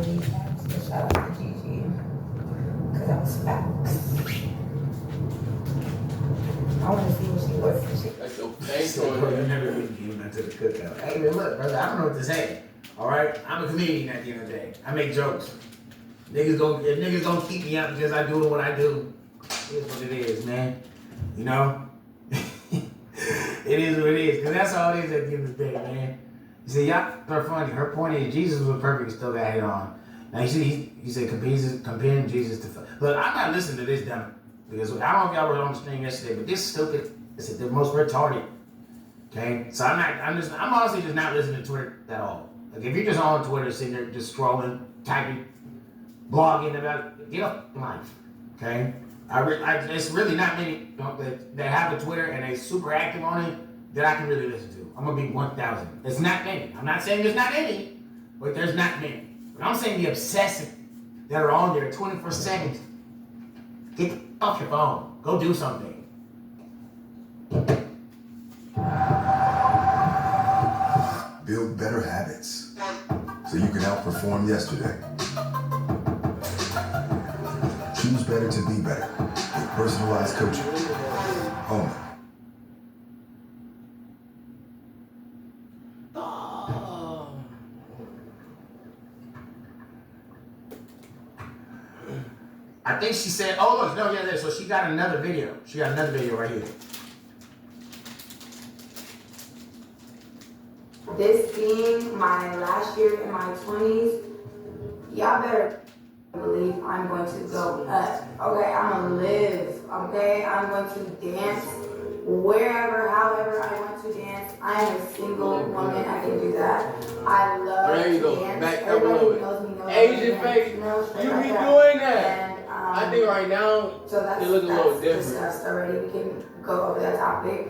these facts. So shout out to Gigi. Because that was facts. I want to see what she was and shit. That's your face So, on bro, you it. never really came into the cookout. Hey, man, look, brother, I don't know what to say. All right, I'm a comedian at the end of the day. I make jokes. If niggas don't keep me out because I do what I do, it is what it is, man. You know, it is what it is. Because that's all it is at the end of the day, man. You see, y'all are funny. Her point is Jesus was perfect, still got it on. Now you see, he said comparing Jesus to. Look, I'm not listening to this dumb because I don't know if y'all were on the stream yesterday, but this stupid is the most retarded. Okay, so I'm honestly just not listening to Twitter at all. Like if you're just on Twitter, sitting there just scrolling, typing, blogging about, get off life. Okay, it's really not many that have a Twitter and they super active on it that I can really listen to. I'm gonna be 1,000. It's not many. I'm not saying there's not any, but there's not many. But I'm saying the obsessive that are on there 24/7. Get off your phone. Go do something. Build better habits so you can outperform yesterday. Choose better to be better with personalized coaching. Home. I think she said, oh look, no, yeah, there. So she got another video. She got another video right here. This being my last year in my 20s, y'all better believe I'm going to go up. Okay, I'm gonna live. Okay, I'm going to dance wherever, however I want to dance. I am a single woman. I can do that. I love There you to go. dance. Back up a Everybody little bit. knows me. Knows Asian me, face. knows straight You like be that. doing that. And, I think right now so that's, it looks a little that's different. discussed already. We can go over that topic.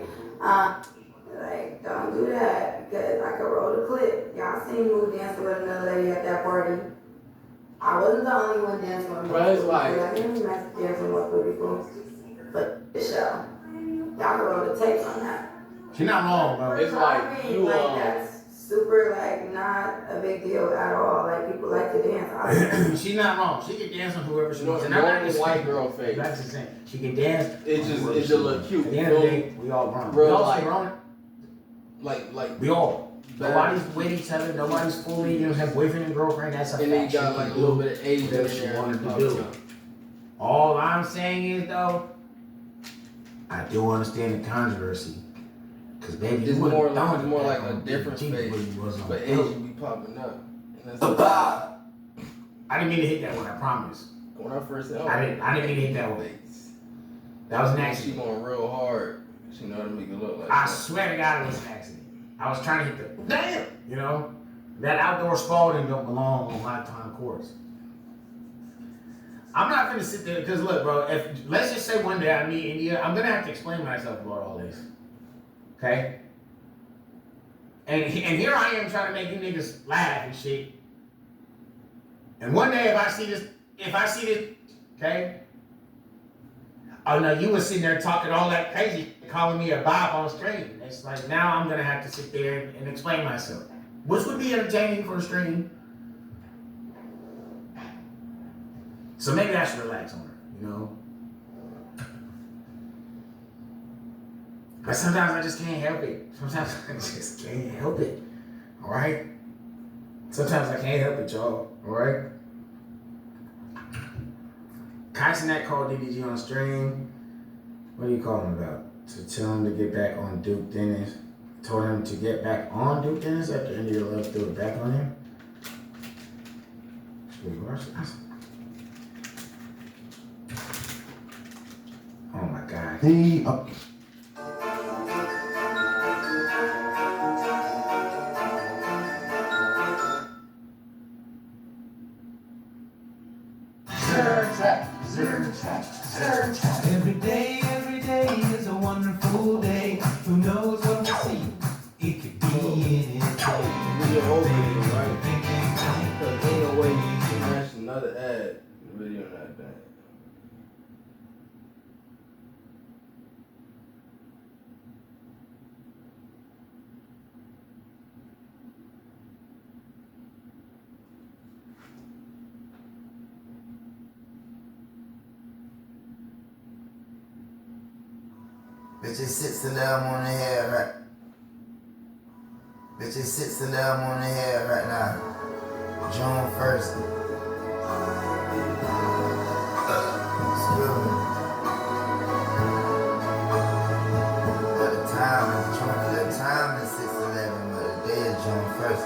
Like, don't do that because I could roll the clip. Y'all seen me dancing with another lady at that party. I wasn't the only one dancing with But it's like- I didn't dancing with booty people. But the show. Y'all can roll the tapes on that. She's not wrong, bro. It's like you like that's super like not a big deal at all. Like people like to dance. She's not wrong. She can dance with whoever she No, wants. And I'm not normal just white saying- girl face. That's the same. She can dance. It's just whoever it's she a little wants. cute. At the end of the day, we all grown. Bro, We all like- grown. Like We all. Bad. Nobody's with each other. Nobody's fully, you know, have boyfriend and girlfriend. That's a and then fact. you got She like can a little do bit of Asian in whatever she there. wanted to do. All I'm saying is though, I do understand the controversy. Cause baby, It's you would've more thrown like it more back like a on different G face, when you was on but the field. Asian be popping up. And that's I didn't mean to hit that one. I promise. when I first said, I didn't mean to hit that one. That was an She accident. going real hard. She know how to make it look like I that. swear to God, it was an accident. I was trying to hit the damn. You know, that outdoor Spalding don't belong on lifetime courts. I'm not gonna sit there because look, bro. If let's just say one day I meet India, I'm gonna have to explain myself about all this. Okay. And here I am trying to make you niggas laugh and shit. And one day if I see this, okay. Oh no, you was sitting there talking all that crazy, calling me a bop on stream. It's like now I'm gonna have to sit there and explain myself, which would be entertaining for the stream. So maybe I should relax on her, you know. But sometimes I just can't help it. Sometimes I just can't help it. All right. Sometimes I can't help it, y'all. All right. Kaisenet called DDG on stream. What are you calling about? To tell him to get back on Duke Dennis. Told him to get back on Duke Dennis after India Love threw it back on him. Oh my God. Hey, up. Every day is a wonderful day. Who knows what we'll see? It could be anything. Video over video, right? Because ain't no way you can match another ad video not that. Bitch, it's 6-11 on the head, right? Bitch, it's 6-11 on the head right now. June 1st. Excuse me. But the time is 6-11, but the day is June 1st.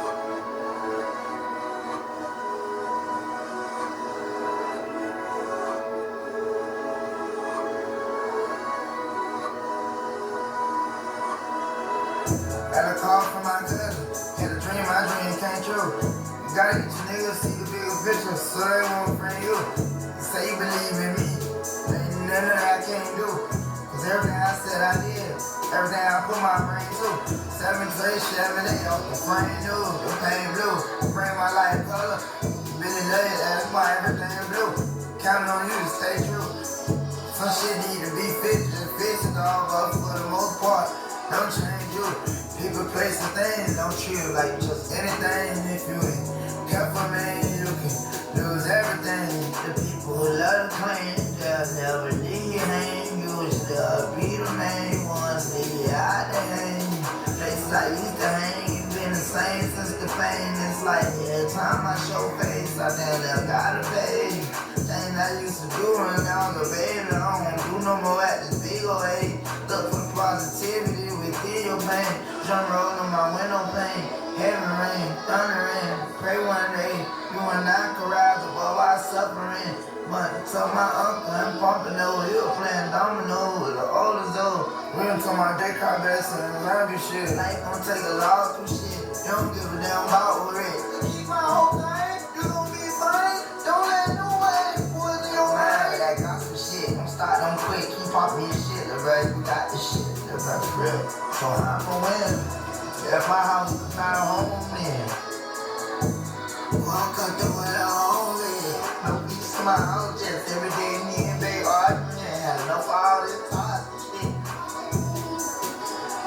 Got a call from my cousin. Had a dream, my dream came true. You gotta get your niggas see the bigger picture so they won't friend you. Say you believe in me. Ain't nothing that I can't do. Cause everything I said I did. Everything I put my brain to. 7 to 8, off the frame new. The pain blue. Bring my life color. Really love it, that's why everything blue. Counting on you to stay true. Some shit need to be fixed, just fix it all, but for the most part, don't change you. People, place, and things, don't treat you like just anything. If you ain't careful, man, you can lose everything. The people who love to claim, they'll never leave you hang. Usually be the main ones, leave you out the hang. Places I used to hang, you been the same since the pain. It's like every time I show face, I damn near gotta pay. Things I used to do when I was a baby, I don't do no more at this big old age. Look for the positivity within your pain. Drum roll on my window pane. Heavy rain, thunder rain. Pray one day you and I could rise above our suffering. But tell my uncle I'm pumping over, he was playing domino with the oldest old. We done told my day car best and learn this shit. Life gon' take a lot through shit. You don't give a damn about what it. Keep my whole thing, you gon' be fine. Don't let nobody poison your mind. That gospel shit, don't start, don't quit. Keep popping your shit, the right, we got this shit. That's real. So I'm a win. If my house is not a home, then walk up to where the home is. No peace in my house, just every day me and babe arguing. Had enough of all this toxic shit.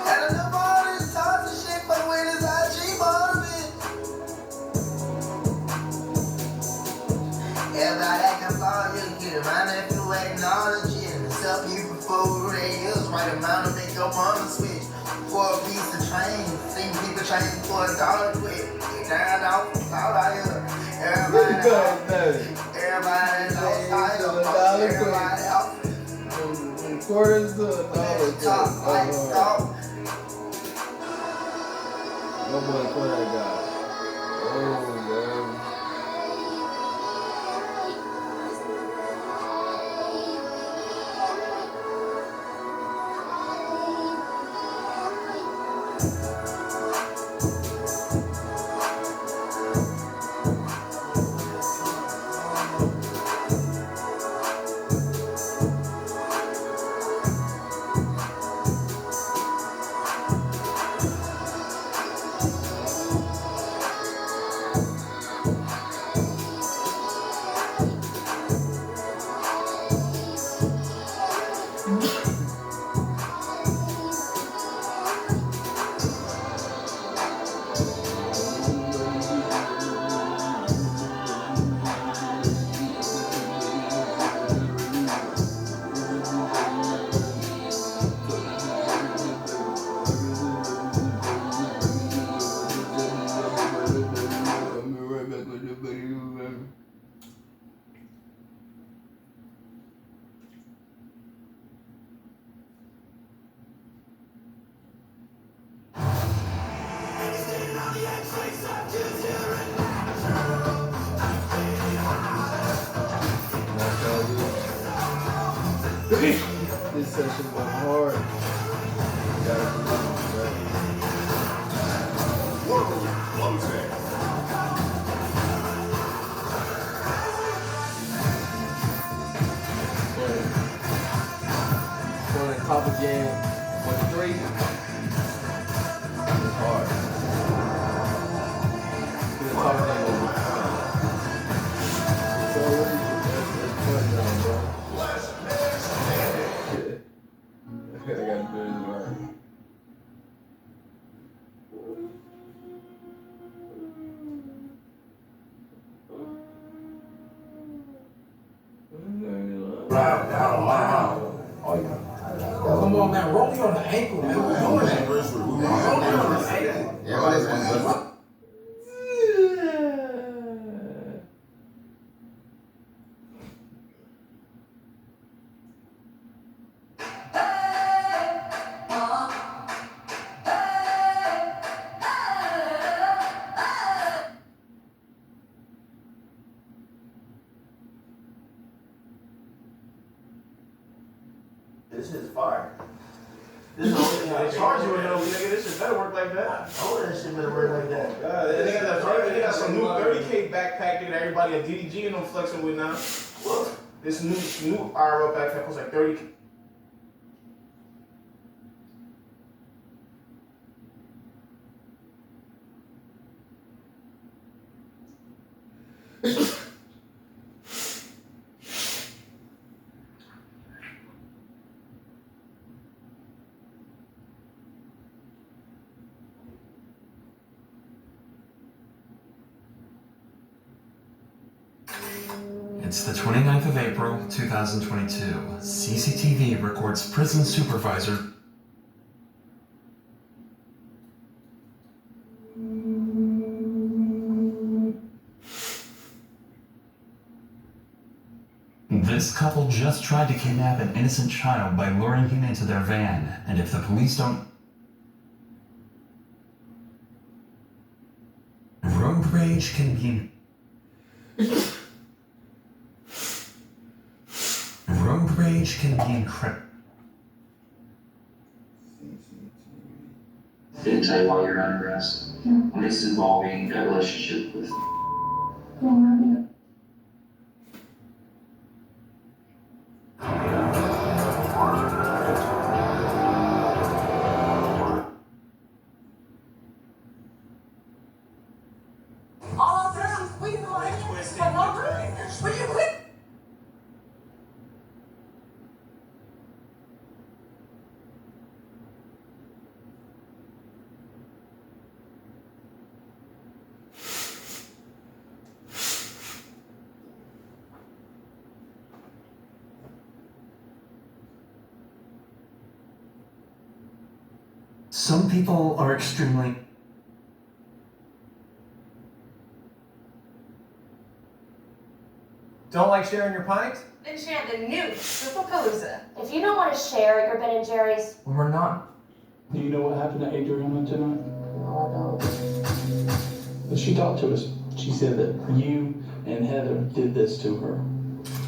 Had enough of all this toxic shit, but when it's I cheap all of it. Everybody acting flawed, you get around if you acting all the shit. And self you before who they is, right amount to make your mama switch. For a piece of train, seen people train for $1 quick. Down out here. Everybody out. From quarters to $1. Top, like, stop. No boy, for that guy. Oh, man. This session went hard. Playing top again for 3. It's hard. The top again over. So that's fun now, bro. I gotta do this right. Wow. Oh, yeah. Come on, man. Roll me on the ankle, man. We're doing that. Roll me on the ankle. Everybody's going This shit's fire. This is the only thing they charge you with, though, nigga. This shit better work like that. Oh, that shit better work like that. They got some new 30K backpack that everybody at DDG and them flexing with now. Look, this new IRL backpack was like 30K. It's the 29th of April, 2022. CCTV records prison supervisor This couple just tried to kidnap an innocent child by luring him into their van, and if the police don't... Road rage can be... Road rage can be incredible. Didn't tell you while you're under arrest. And this is involving a relationship with. Some people are extremely... Don't like sharing your pints? Then share the new Superpalooza. If you don't want to share your Ben and Jerry's, We're not. Do you know what happened to Adriana tonight? no, I don't. She talked to us. She said that you and Heather did this to her.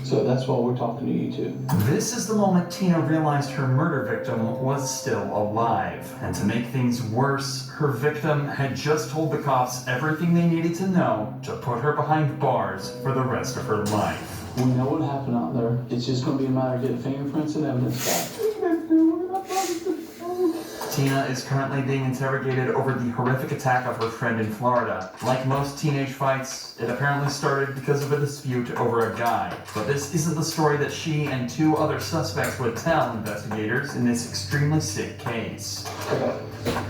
So that's why we're talking to you two. This is the moment Tina realized her murder victim was still alive. And to make things worse, her victim had just told the cops everything they needed to know to put her behind bars for the rest of her life. We know what happened out there. It's just going to be a matter of getting fingerprints and evidence back. Tina is currently being interrogated over the horrific attack of her friend in Florida. Like most teenage fights, it apparently started because of a dispute over a guy. But this isn't the story that she and two other suspects would tell investigators in this extremely sick case. Okay.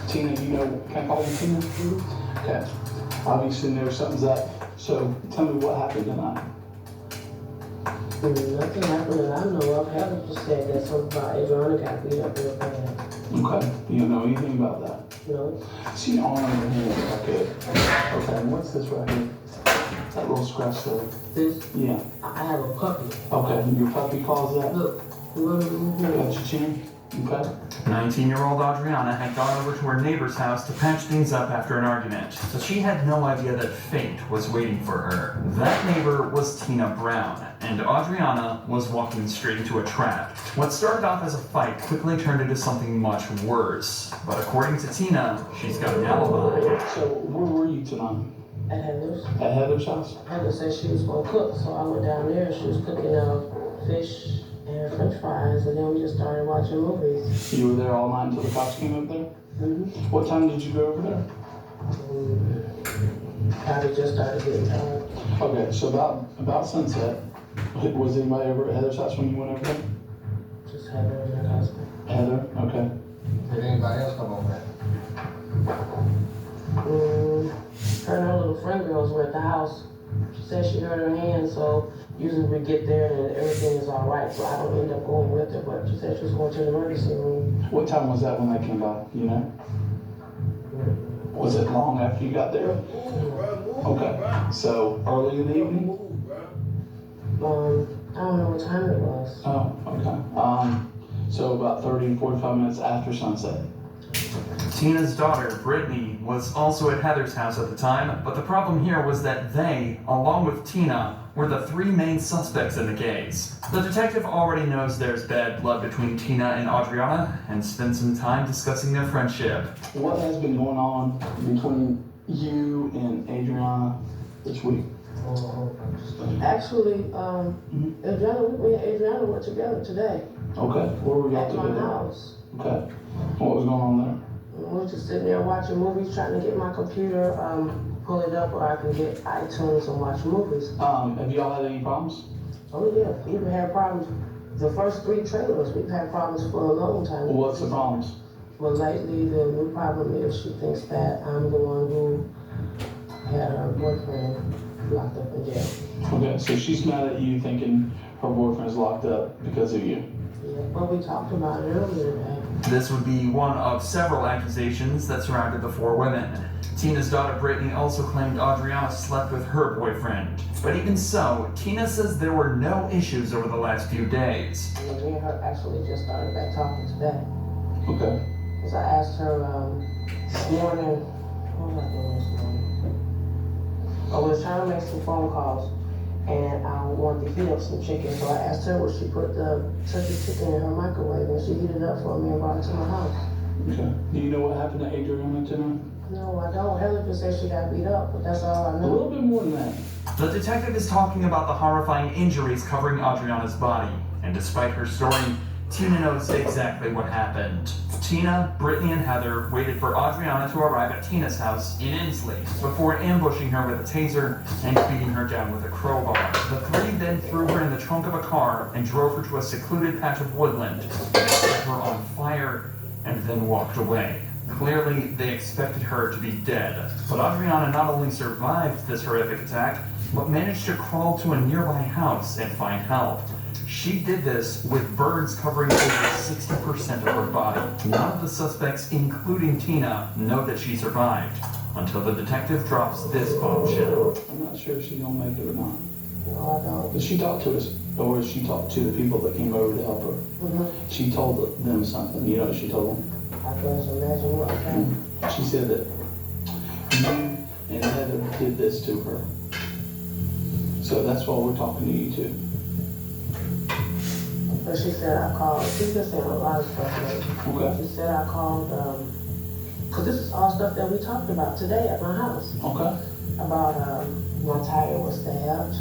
Tina, you know, can I call you Tina? Okay. Obviously, there something's up. So tell me what happened tonight. Nothing happened that I know of. Heather just said that something about Adriana got beat up real bad. Okay. You don't know anything about that? No. See the arm in her hand. Okay. Okay, and what's this right here? That little scratch there. This? Yeah. I have a puppy. Okay, your puppy calls that? Look. Got your chin? Okay. 19-year-old Adriana had gone over to her neighbor's house to patch things up after an argument, so she had no idea that fate was waiting for her. That neighbor was Tina Brown, and Adriana was walking straight into a trap. What started off as a fight quickly turned into something much worse, but according to Tina, she's got an alibi. So, where were you tonight? At Heather's. At Heather's house? Heather said she was gonna cook, so I went down there and she was cooking fish and french fries, and then we just started watching movies. You were there all night until the cops came up there? Mm-hmm. What time did you go over there? Probably just started getting tired. Okay, so about sunset, was anybody over at Heather's house when you went over there? Just Heather and her husband. Heather, okay. Did anybody else come over? Her and her little friend girls were at the house. She said she hurt her hand, so usually we get there and everything is all right, so I don't end up going with her, but she said she was going to the emergency room. What time was that when they came by, you know? Was it long after you got there? Okay, so early in the evening? I don't know what time it was. Oh, okay. So about 30 to 45 minutes after sunset. Tina's daughter, Brittany, was also at Heather's house at the time, but the problem here was that they, along with Tina, were the three main suspects in the case. The detective already knows there's bad blood between Tina and Adriana and spent some time discussing their friendship. What has been going on between you and Adriana this week? Actually, Adriana, me and Adriana were together today. Okay, where were y'all At my together? house. Okay, what was going on there? We were just sitting there watching movies, trying to get my computer, pull it up where I can get iTunes and watch movies. Have y'all had any problems? Oh yeah, we even had problems. The first 3 trailers, we've had problems for a long time. What's the problems? Well, lately, the new problem is she thinks that I'm the one who had her boyfriend locked up in jail. Okay, so she's mad at you thinking her boyfriend's locked up because of you. Yeah, but we talked about it earlier today. This would be one of several accusations that surrounded the 4 women. Tina's daughter Brittany also claimed Adriana slept with her boyfriend. But even so, Tina says there were no issues over the last few days. And me and her actually just started back talking today. Okay. Because I asked her this morning, what was I doing this morning? I was trying to make some phone calls and I wanted to heat up some chicken. So I asked her would she put the turkey chicken in her microwave and she heated it up for me and brought it to my house. Okay. Do you know what happened to Adriana tonight? No, I don't. Heather just said she got beat up, but that's all I A know. little bit more than that. The detective is talking about the horrifying injuries covering Adriana's body, and despite her story, Tina knows exactly what happened. Tina, Brittany, and Heather waited for Adriana to arrive at Tina's house in Inslee before ambushing her with a taser and beating her down with a crowbar. The 3 then threw her in the trunk of a car and drove her to a secluded patch of woodland, set her on fire, and then walked away. Clearly, they expected her to be dead. But Adriana not only survived this horrific attack, but managed to crawl to a nearby house and find help. She did this with burns covering over 60% of her body. None of the suspects, including Tina, know that she survived, until the detective drops this bombshell. I'm not sure if she's gonna make it or not. No, I don't. Did she talk to us, or she talked to the people that came over to help her? Mm-hmm. She told them something. You know what she told them? I can't imagine what happened. She said that you and Heather did this to her. So that's why we're talking to you too. But she said I called. She's been saying a lot of stuff lately. Okay. She said I called, because this is all stuff that we talked about today at my house. Okay. About my tire was stabbed.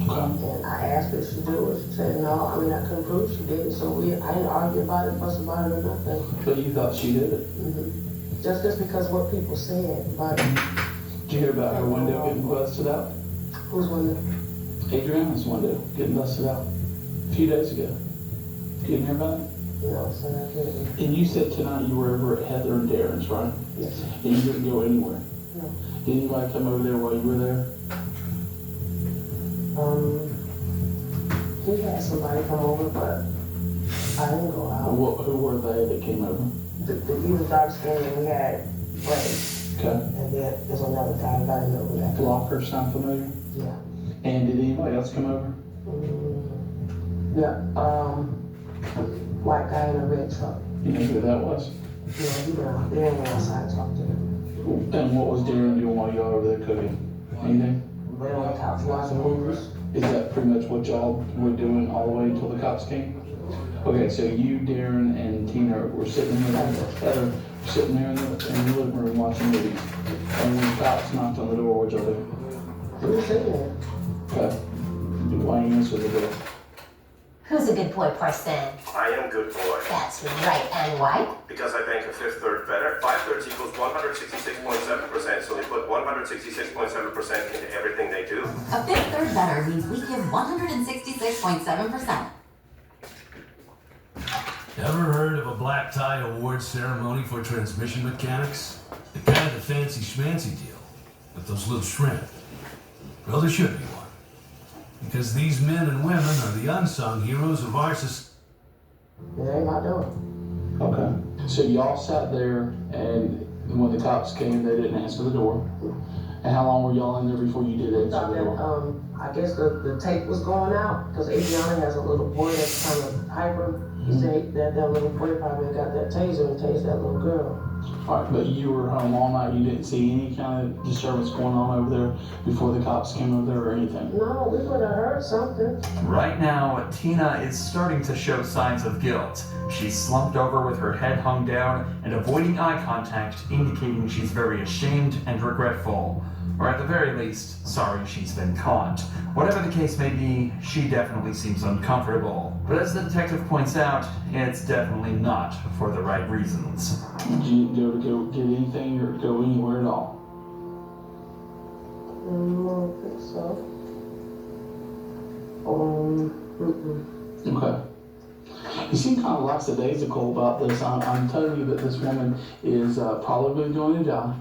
Okay. And I asked her if she did it. She said no. I mean, I couldn't prove she did it. So I didn't argue about it, fuss about it, or nothing. But you thought she did it? Mm-hmm. Just because what people said. But did you hear about her window getting busted out? Whose window? Adriana's window getting busted out a few days ago. You didn't hear about it? No, sir, I didn't. And you said tonight you were over at Heather and Darren's, right? Yes, sir. And you didn't go anywhere? No. Did anybody come over there while you were there? He had somebody come over, but I didn't go out. Who were they that came over? He was dark skinned and he had braids. Okay. And then there's another guy that I didn't know who that was. Blocker sound familiar? Yeah. And did anybody else come over? Yeah, white guy in a red truck. You know who that was? Yeah, they went outside to talk to him. And what was Darren doing while y'all were there cooking? Anything? They on the couch watching movies. Is that pretty much what y'all were doing all the way until the cops came? Okay, so you, Darren, and Tina were sitting there, Heather, sitting there in the living room watching movies. And when the cops knocked on the door, what'd y'all do? We were sitting there. Okay. Why didn't you answer the door? Who's a good boy, Parson? I am good boy. That's right. And why? Because I bank a fifth third better. 5/3 equals 166.7%, so they put 166.7% into everything they do. A fifth third better means we give 166.7%. Ever heard of a black tie award ceremony for transmission mechanics? The kind of fancy schmancy deal with those little shrimp. Well, there should be one. Because these men and women are the unsung heroes of our society. It ain't my door. Okay. So y'all sat there, and when the cops came, they didn't answer the door. And how long were y'all in there before you did answer Thought the that, door? I guess the tape was going out, because Adriana has a little boy that's kind of hyper. He said that little boy probably got that taser and tased that little girl. All right, but you were home all night. You didn't see any kind of disturbance going on over there before the cops came over there or anything? No, we could have heard something. Right now, Tina is starting to show signs of guilt. She's slumped over with her head hung down and avoiding eye contact, indicating she's very ashamed and regretful. Or at the very least, sorry she's been caught. Whatever the case may be, she definitely seems uncomfortable. But as the detective points out, it's definitely not for the right reasons. Did you go get anything or go anywhere at all? I don't think so. Okay. You seem kind of lackadaisical about this. I'm telling you that this woman is probably going to die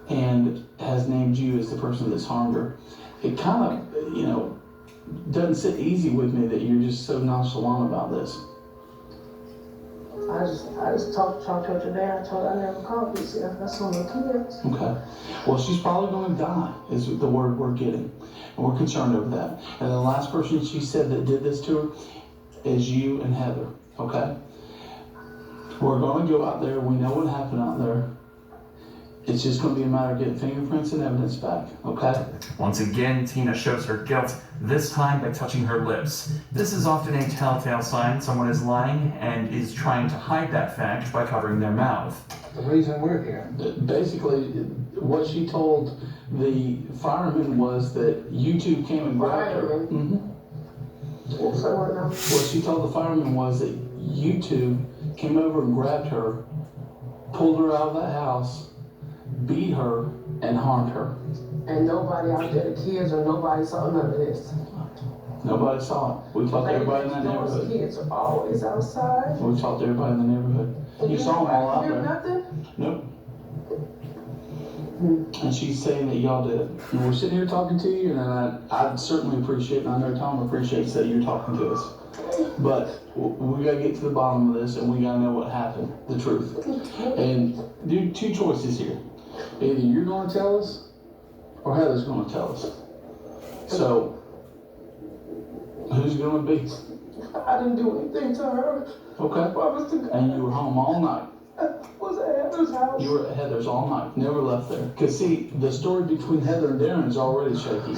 and has named you as the person that's harmed her. It kind of, doesn't sit easy with me that you're just so nonchalant about this. I just talked to her today. I told her I never called you. See, that's on the kids. Okay. Well, she's probably going to die, is the word we're getting. And we're concerned over that. And the last person she said that did this to her is you and Heather, okay? We're going to go out there. We know what happened out there. It's just going to be a matter of getting fingerprints and evidence back, okay? Once again, Tina shows her guilt, this time by touching her lips. This is often a telltale sign someone is lying and is trying to hide that fact by covering their mouth. The reason we're here. Basically, what she told the fireman was that you two came and grabbed her. What she told the fireman was that you two came over and grabbed her, pulled her out of that house, beat her, and harmed her. And nobody out there, the kids or nobody saw none of this. Nobody saw it. We talked to everybody in that neighborhood. Kids are always outside. We talked to everybody in the neighborhood. You saw them all out there. Nothing? Nope. And she's saying that y'all did it. And we're sitting here talking to you, and I certainly appreciate, and I know Tom appreciates that you're talking to us. But we gotta get to the bottom of this, and we gotta know what happened, the truth. And do two choices here. Either you're gonna tell us, or Heather's gonna tell us. So, who's it gonna be? I didn't do anything to her. Okay. And you were home all night. Was at Heather's house. You were at Heather's all night, never left there. Because see, the story between Heather and Darren is already shaky.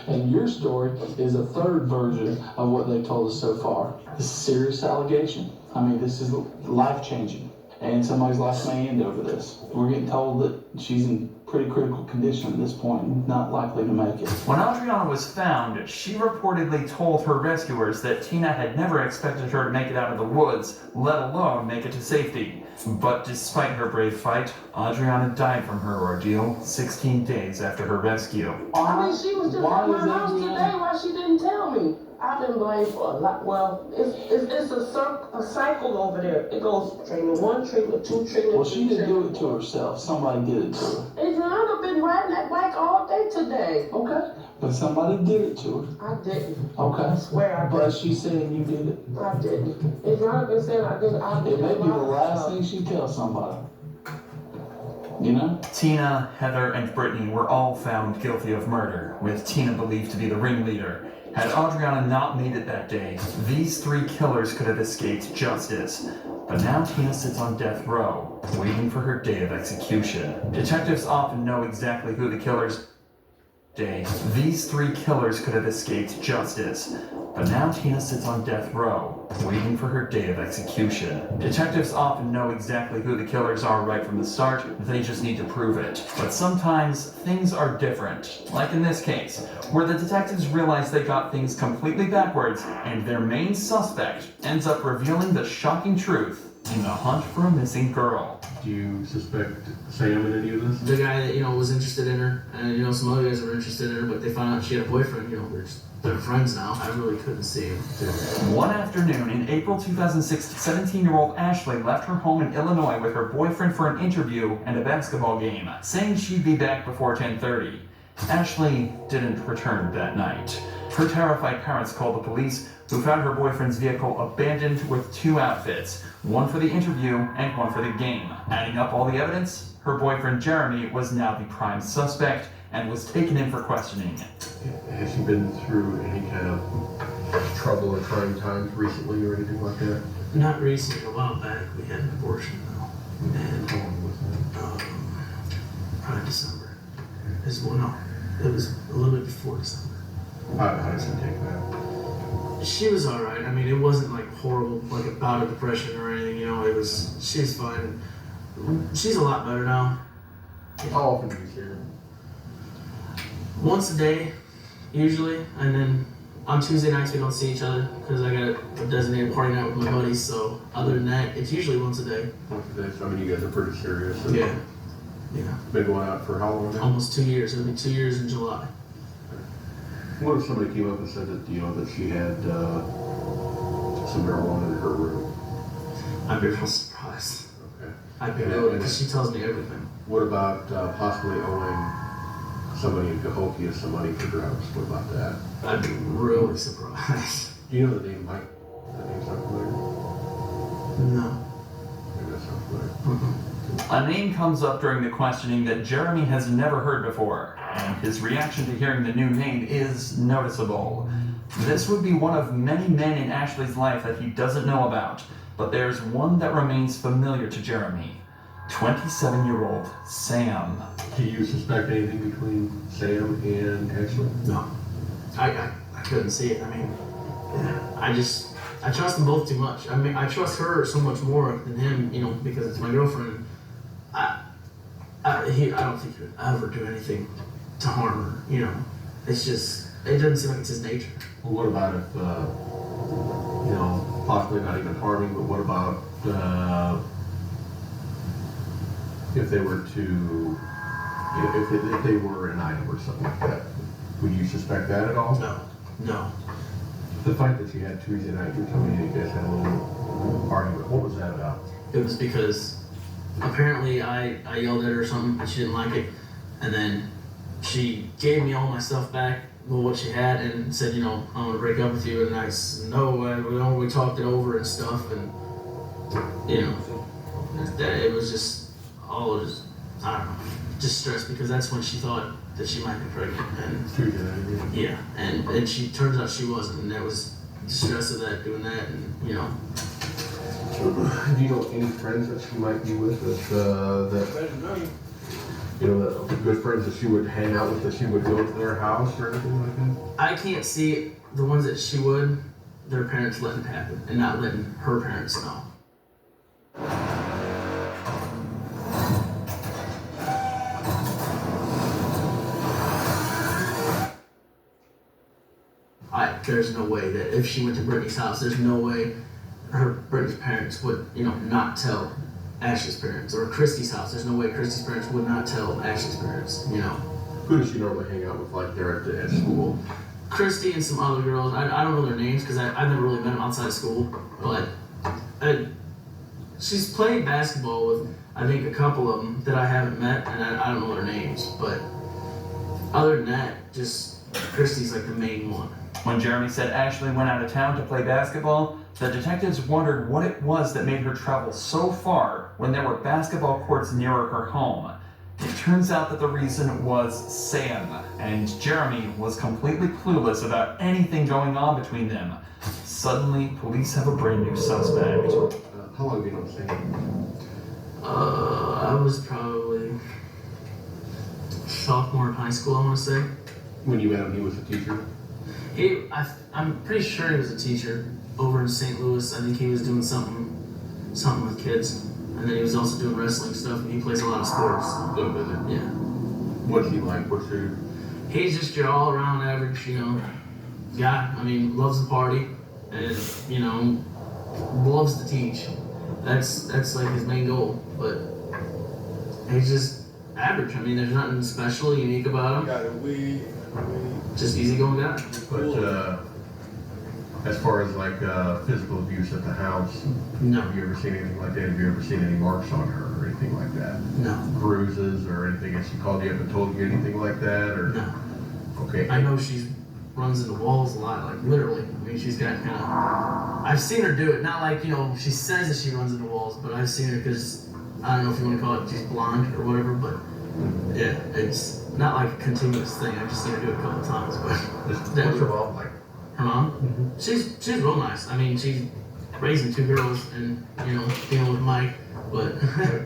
And your story is a third version of what they told us so far. This is a serious allegation. I mean, this is life-changing. And somebody's life may end over this. We're getting told that she's in pretty critical condition at this point, not likely to make it. When Adriana was found, she reportedly told her rescuers that Tina had never expected her to make it out of the woods, let alone make it to safety. But despite her brave fight, Adriana died from her ordeal 16 days after her rescue. I mean, she was just at my house today. Why she didn't tell me? I've been blamed for a lot. Well, it's a cycle over there. It goes treatment 1, treatment 2, treatment 3. Well, she didn't do it to herself. Somebody did it to her. Adriana been riding that bike all day today. Okay. But somebody did it to her. I didn't. Okay. I swear I didn't. But she's saying you did it. I didn't. Adriana been saying I didn't. It may be the last thing she tells somebody. You know? Tina, Heather, and Brittany were all found guilty of murder, with Tina believed to be the ringleader. Had Adriana not made it that day, these 3 killers could have escaped justice. But now Tina sits on death row, waiting for her day of execution. Detectives often know exactly who the killers day. These 3 killers could have escaped justice. But now Tina sits on death row, waiting for her day of execution. Detectives often know exactly who the killers are right from the start, they just need to prove it. But sometimes, things are different. Like in this case, where the detectives realize they got things completely backwards, and their main suspect ends up revealing the shocking truth in the hunt for a missing girl. Do you suspect Sam in any of this? The guy that, was interested in her, and, some other guys were interested in her, but they found out she had a boyfriend, they're friends now. I really couldn't see him. One afternoon in April 2006, 17-year-old Ashley left her home in Illinois with her boyfriend for an interview and a basketball game, saying she'd be back before 10:30. Ashley didn't return that night. Her terrified parents called the police, who found her boyfriend's vehicle abandoned with 2 outfits, one for the interview and one for the game. Adding up all the evidence, her boyfriend Jeremy was now the prime suspect and was taken in for questioning. Has she been through any kind of trouble or trying times recently or anything like that? Not recently. A while back, we had an abortion though, and How long was that? probably December. It was a little bit before December. How did she take that? She was all right. I mean, it wasn't like horrible, like a bout of depression or anything. You know, she was fine. She's a lot better now. How often do you see her? Once a day, usually, and then on Tuesday nights we don't see each other because I got a designated party night with my buddies. So other than that, it's usually once a day. Once a day. So I mean, you guys are pretty serious. And Yeah. Been going out for how long now? Almost 2 years. It'll be 2 years in July. What if somebody came up and said that that she had some marijuana in her room? I'd be real surprised. Okay. I'd be real because she tells me everything. What about possibly owing somebody in Cahokia some money for drugs? What about that? I'd be really surprised. Do you know the name Mike? That name's not familiar? No. Maybe that's not familiar. A name comes up during the questioning that Jeremy has never heard before, and his reaction to hearing the new name is noticeable. This would be one of many men in Ashley's life that he doesn't know about, but there's one that remains familiar to Jeremy. 27-year-old Sam. Do you suspect anything between Sam and Ashley? No. I couldn't see it. I mean, I trust them both too much. I mean, I trust her so much more than him, because it's my girlfriend. I don't think he would ever do anything to harm her, It's just, it doesn't seem like it's his nature. Well, what about if, possibly not even harming, but what about if they were to, if they were an item or something like that? Would you suspect that at all? No. The fight that you had Tuesday night, you told me you guys had a little argument. What was that about? It was because apparently I yelled at her or something and she didn't like it. And then she gave me all my stuff back, what she had, and said, I'm gonna break up with you. And I said, no, we talked it over and stuff. And, it was just all just, I don't know, just stress because that's when she thought that she might be pregnant. And yeah, and she turns out she wasn't. And there was the stress of that, doing that, and, Do you know any friends that she might be with that good friends that she would hang out with, that she would go to their house or anything like that? I can't see the ones that she would, their parents letting it happen and not letting her parents know. There's no way that if she went to Brittany's house, there's no way Brittany's parents would, not tell Ashley's parents. Or Christy's house, there's no way Christy's parents would not tell Ashley's parents, Who does she normally hang out with, like there at school? Christy and some other girls. I don't know their names because I've never really met them outside of school. But she's played basketball with, I think, a couple of them that I haven't met, and I don't know their names. But other than that, just Christy's like the main one. When Jeremy said Ashley went out of town to play basketball, the detectives wondered what it was that made her travel so far when there were basketball courts nearer her home. It turns out that the reason was Sam, and Jeremy was completely clueless about anything going on between them. Suddenly, police have a brand new suspect. How long have you known Sam? I was probably sophomore in high school, I want to say. When you met him, he was a teacher? I'm pretty sure he was a teacher over in St. Louis. I think he was doing something with kids. And then he was also doing wrestling stuff, and he plays a lot of sports. Good with it. Yeah. What's he like? He's just your all-around average, guy. I mean, loves to party, and, loves to teach. That's like his main goal. But he's just average. I mean, there's nothing special, unique about him. Got a weed. Just easygoing guy. But As far as like physical abuse at the house, No. have you ever seen anything like that? Have you ever seen any marks on her or anything like that? No. Bruises or anything? Has she called you up and told you anything like that? Or No. Okay. I know she runs into walls a lot, like literally. I mean, she's got kind of. I've seen her do it. Not like, you know, she says that she runs into walls, but I've seen her because I don't know if you want to call it she's blonde or whatever, but yeah, it's not like a continuous thing. I've just seen her do it a couple of times. But What's her mom like? her mom, she's real nice. I mean, she's raising 2 girls and, you know, dealing with Mike, but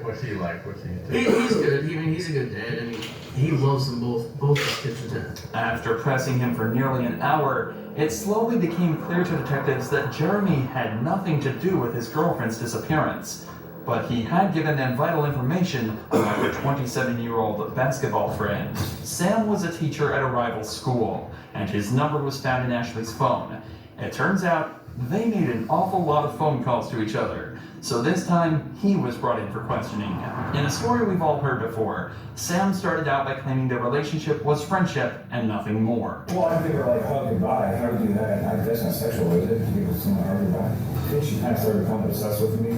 What's he like? What's he? he's good. I mean, he's a good dad. I mean, he loves them both his kids to death. After pressing him for nearly an hour, it slowly became clear to detectives that Jeremy had nothing to do with his girlfriend's disappearance. But he had given them vital information about her 27-year-old basketball friend. Sam was a teacher at a rival school, and his number was found in Ashley's phone. It turns out they made an awful lot of phone calls to each other, so this time he was brought in for questioning. In a story we've all heard before, Sam started out by claiming their relationship was friendship and nothing more. Well, I think we're like hug goodbye. How do you do that? That's not sexual, is it? People someone hug goodbye. I think she kind of started becoming obsessed with me.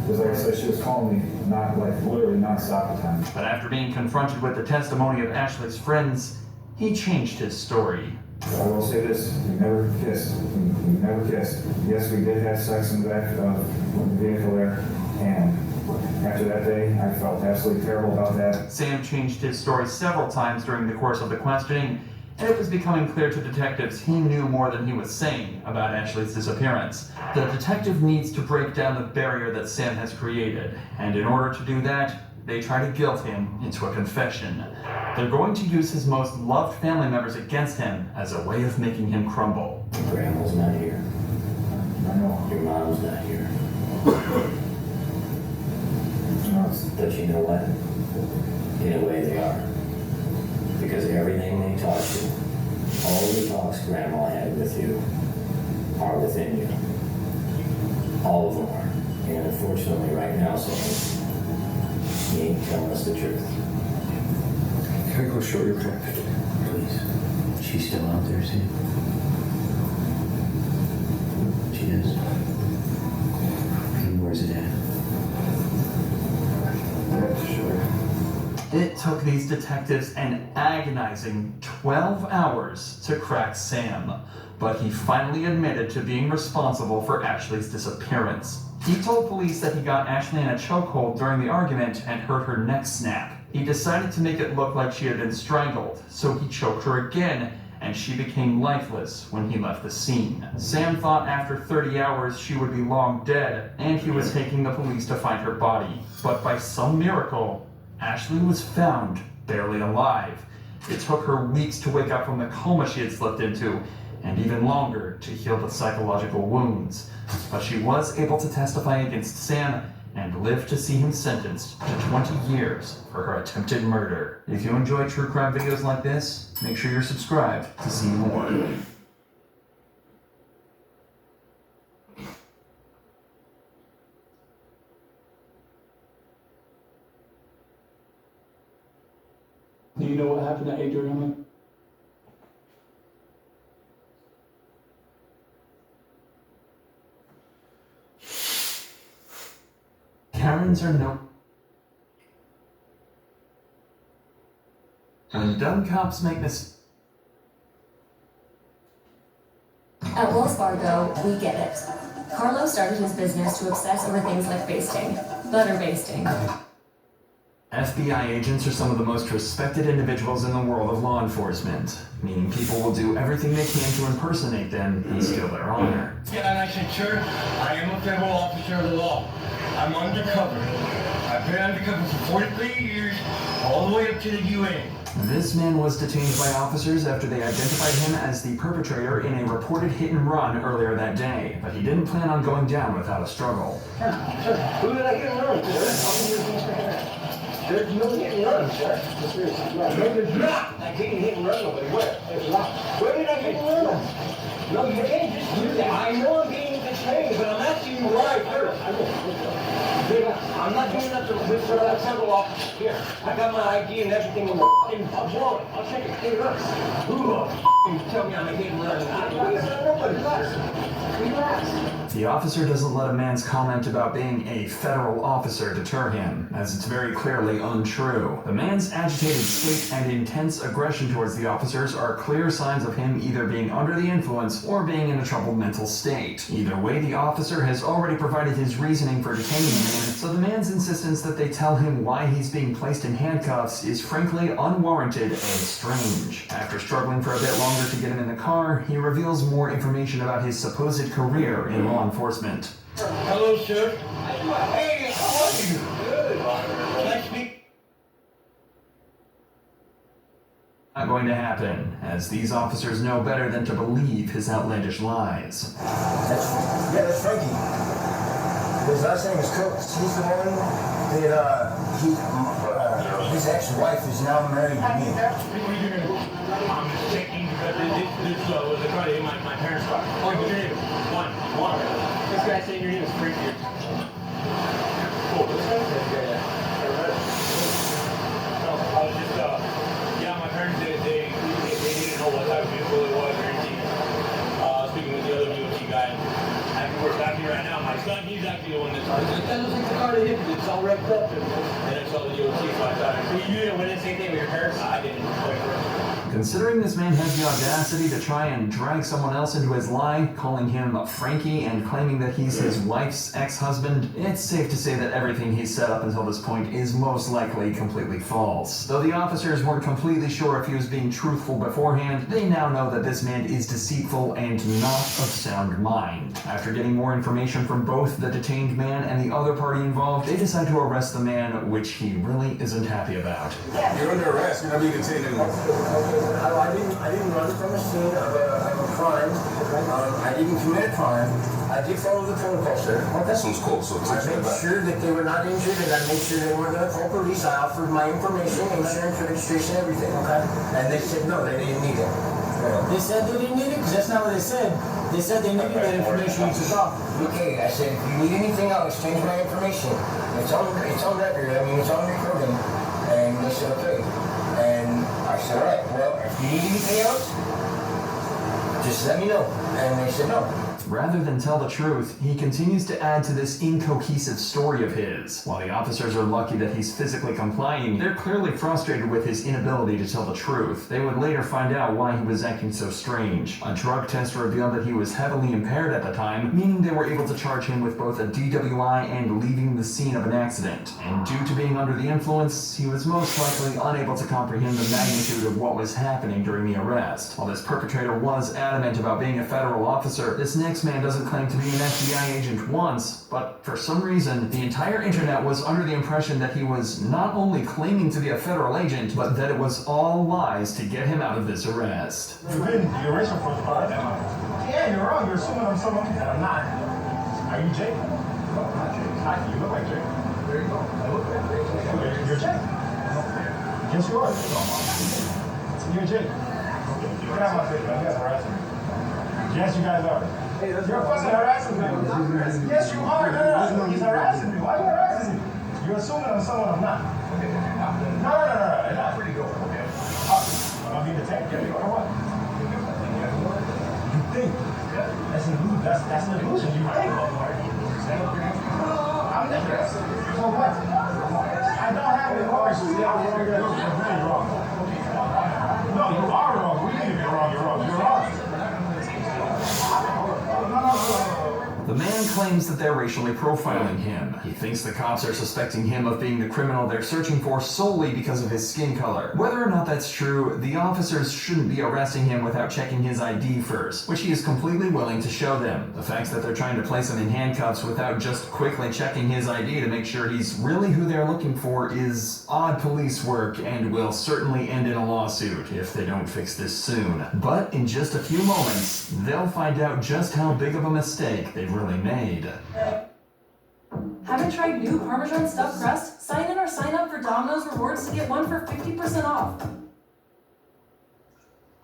Because like I said, she was calling me literally nonstop at the time. But after being confronted with the testimony of Ashley's friends, he changed his story. I will say this, we never kissed. We never kissed. Yes, we did have sex in the back of the vehicle there. And after that day, I felt absolutely terrible about that. Sam changed his story several times during the course of the questioning, and it was becoming clear to detectives he knew more than he was saying about Ashley's disappearance. The detective needs to break down the barrier that Sam has created, and in order to do that, they try to guilt him into a confession. They're going to use his most loved family members against him as a way of making him crumble. Grandma's not here. I know. Your mom's not here. No, But you know what? In a way they are. Because everything they taught you, all the talks Grandma had with you, are within you. All of them are. And unfortunately right now, Sam, he ain't telling us the truth. Can I go show your plan? Please. She's still out there, Sam? She is. And where's it at? Yeah, sure. It took these detectives an agonizing 12 hours to crack Sam, but he finally admitted to being responsible for Ashley's disappearance. He told police that he got Ashley in a chokehold during the argument and heard her neck snap. He decided to make it look like she had been strangled, so he choked her again, and she became lifeless when he left the scene. Sam thought after 30 hours she would be long dead, and he was taking the police to find her body. But by some miracle, Ashley was found barely alive. It took her weeks to wake up from the coma she had slipped into, and even longer to heal the psychological wounds. But she was able to testify against Sam and live to see him sentenced to 20 years for her attempted murder. If you enjoy true crime videos like this, make sure you're subscribed to see more. Do you know what happened to Adriana? Karens are no... When dumb cops make this... At Wells Fargo, we get it. Carlos started his business to obsess over things like basting. Butter basting. FBI agents are some of the most respected individuals in the world of law enforcement, meaning people will do everything they can to impersonate them and steal their honor. Yeah, and I said, sir, I am a federal officer of the law. I'm undercover. I've been undercover for 43 years, all the way up to the UN. This man was detained by officers after they identified him as the perpetrator in a reported hit and run earlier that day, but he didn't plan on going down without a struggle. Sir, who did I hit and run, sir? There's no hit and run, sir. No, there's not. I didn't hit and run nobody. Where? There's not. Where did I hit and run? No, you can't just do that. I know I'm being explaining, but I'm asking you why first. I will. I'm not doing that to this federal office. Here, I got my ID and everything in the I'll blow it. I'll check it. Hey, look. You tell me I'm a hidden learning. Relax. The officer doesn't let a man's comment about being a federal officer deter him, as it's very clearly untrue. The man's agitated state and intense aggression towards the officers are clear signs of him either being under the influence or being in a troubled mental state. Either way, the officer has already provided his reasoning for detaining the man, so the man's insistence that they tell him why he's being placed in handcuffs is frankly unwarranted and strange. After struggling for a bit longer to get him in the car, he reveals more information about his supposed career in law enforcement. Hello, sir. Hey, how are you? Good. Can I speak? Not going to happen, as these officers know better than to believe his outlandish lies. That's Frankie. His last name is Cooks. He's the one that his ex-wife is now married to me. I'm just checking because this was a Friday in my parents' car. Oh, what's your name? One. This guy saying your name is Frankie. Cool. This guy? Yeah. No, I was just, my parents, they didn't know what type of vehicle it was or anything. Speaking with the other DOT guy, we're back here right now. My son, he's actually the one that's that looks like the car that hit me. It's all wrecked up. And I saw the DOT, so I thought, you didn't witness anything with your parents? I didn't. Considering this man has the audacity to try and drag someone else into his lie, calling him Frankie and claiming that he's his wife's ex-husband, it's safe to say that everything he's said up until this point is most likely completely false. Though the officers weren't completely sure if he was being truthful beforehand, they now know that this man is deceitful and not of sound mind. After getting more information from both the detained man and the other party involved, they decide to arrest the man, which he really isn't happy about. You're under arrest. You're not being detained anymore. I didn't run from a scene of a crime. I didn't commit a crime. I did follow the protocol, sir. Well, that sounds cool. So I made sure that they were not injured, and I made sure they weren't going to call police. I offered my information, insurance, registration, everything. Okay. And they said no, they didn't need it. They said they didn't need it because that's not what they said. They said they needed that information you took off. Okay, I said if you need anything else, change my information. It's on record. I mean, it's on recording. And they said okay. And I said, all right, well, if you need anything else, just let me know. And they said no. Rather than tell the truth, he continues to add to this incohesive story of his. While the officers are lucky that he's physically complying, they're clearly frustrated with his inability to tell the truth. They would later find out why he was acting so strange. A drug test revealed that he was heavily impaired at the time, meaning they were able to charge him with both a DWI and leaving the scene of an accident. And due to being under the influence, he was most likely unable to comprehend the magnitude of what was happening during the arrest. While this perpetrator was adamant about being a federal officer, this next man doesn't claim to be an FBI agent once, but for some reason, the entire internet was under the impression that he was not only claiming to be a federal agent, but that it was all lies to get him out of this arrest. You're racial profile. Yeah, you're wrong. You're assuming I'm someone that I'm not. Are you Jake? No, I'm not Jake. You look like Jake. There you go. I look like Jake. You're Jake. Yes, you are. You're Jake. Get out of my face, man. You guys are harassing me. Yes, you guys are. You're fucking harassing me. Yes, you are. No. He's harassing me. Why are you harassing me? You're assuming I'm someone I'm not. No. It's pretty good. I'm being detained. Come on. You think? That's an illusion. That's an illusion. You think? I'm never. So what? I don't have any voice to say I'm wrong. You're really wrong. No, you are wrong. We need to be wrong. You're wrong. You're wrong. The man claims that they're racially profiling him. He thinks the cops are suspecting him of being the criminal they're searching for solely because of his skin color. Whether or not that's true, the officers shouldn't be arresting him without checking his ID first, which he is completely willing to show them. The fact that they're trying to place him in handcuffs without just quickly checking his ID to make sure he's really who they're looking for is odd police work and will certainly end in a lawsuit if they don't fix this soon. But in just a few moments, they'll find out just how big of a mistake they've really made. Haven't tried new Parmesan stuffed crust? Sign in or sign up for Domino's Rewards to get one for 50% off.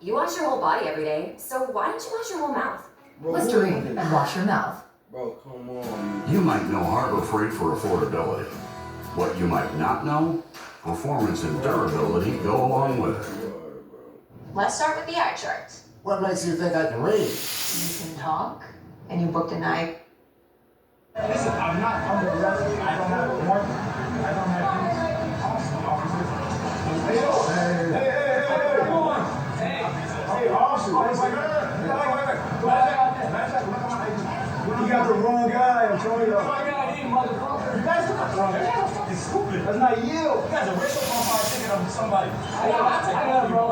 You wash your whole body every day, so why don't you wash your whole mouth? Listerine and wash your mouth. Bro, come on. You might know Harbor Freight for affordability. What you might not know, performance and durability go along with it. Let's start with the eye chart. What makes you think I can read? You can talk, and you booked a night. Listen, I'm not under arrest. I don't have a warrant. I don't have officers. Hey, come on. Hey, officer. You got the wrong guy, I'm telling you. You guys took the wrong guy. That's fucking stupid. That's not you. You guys are racial profile ticket on somebody. I got it, bro.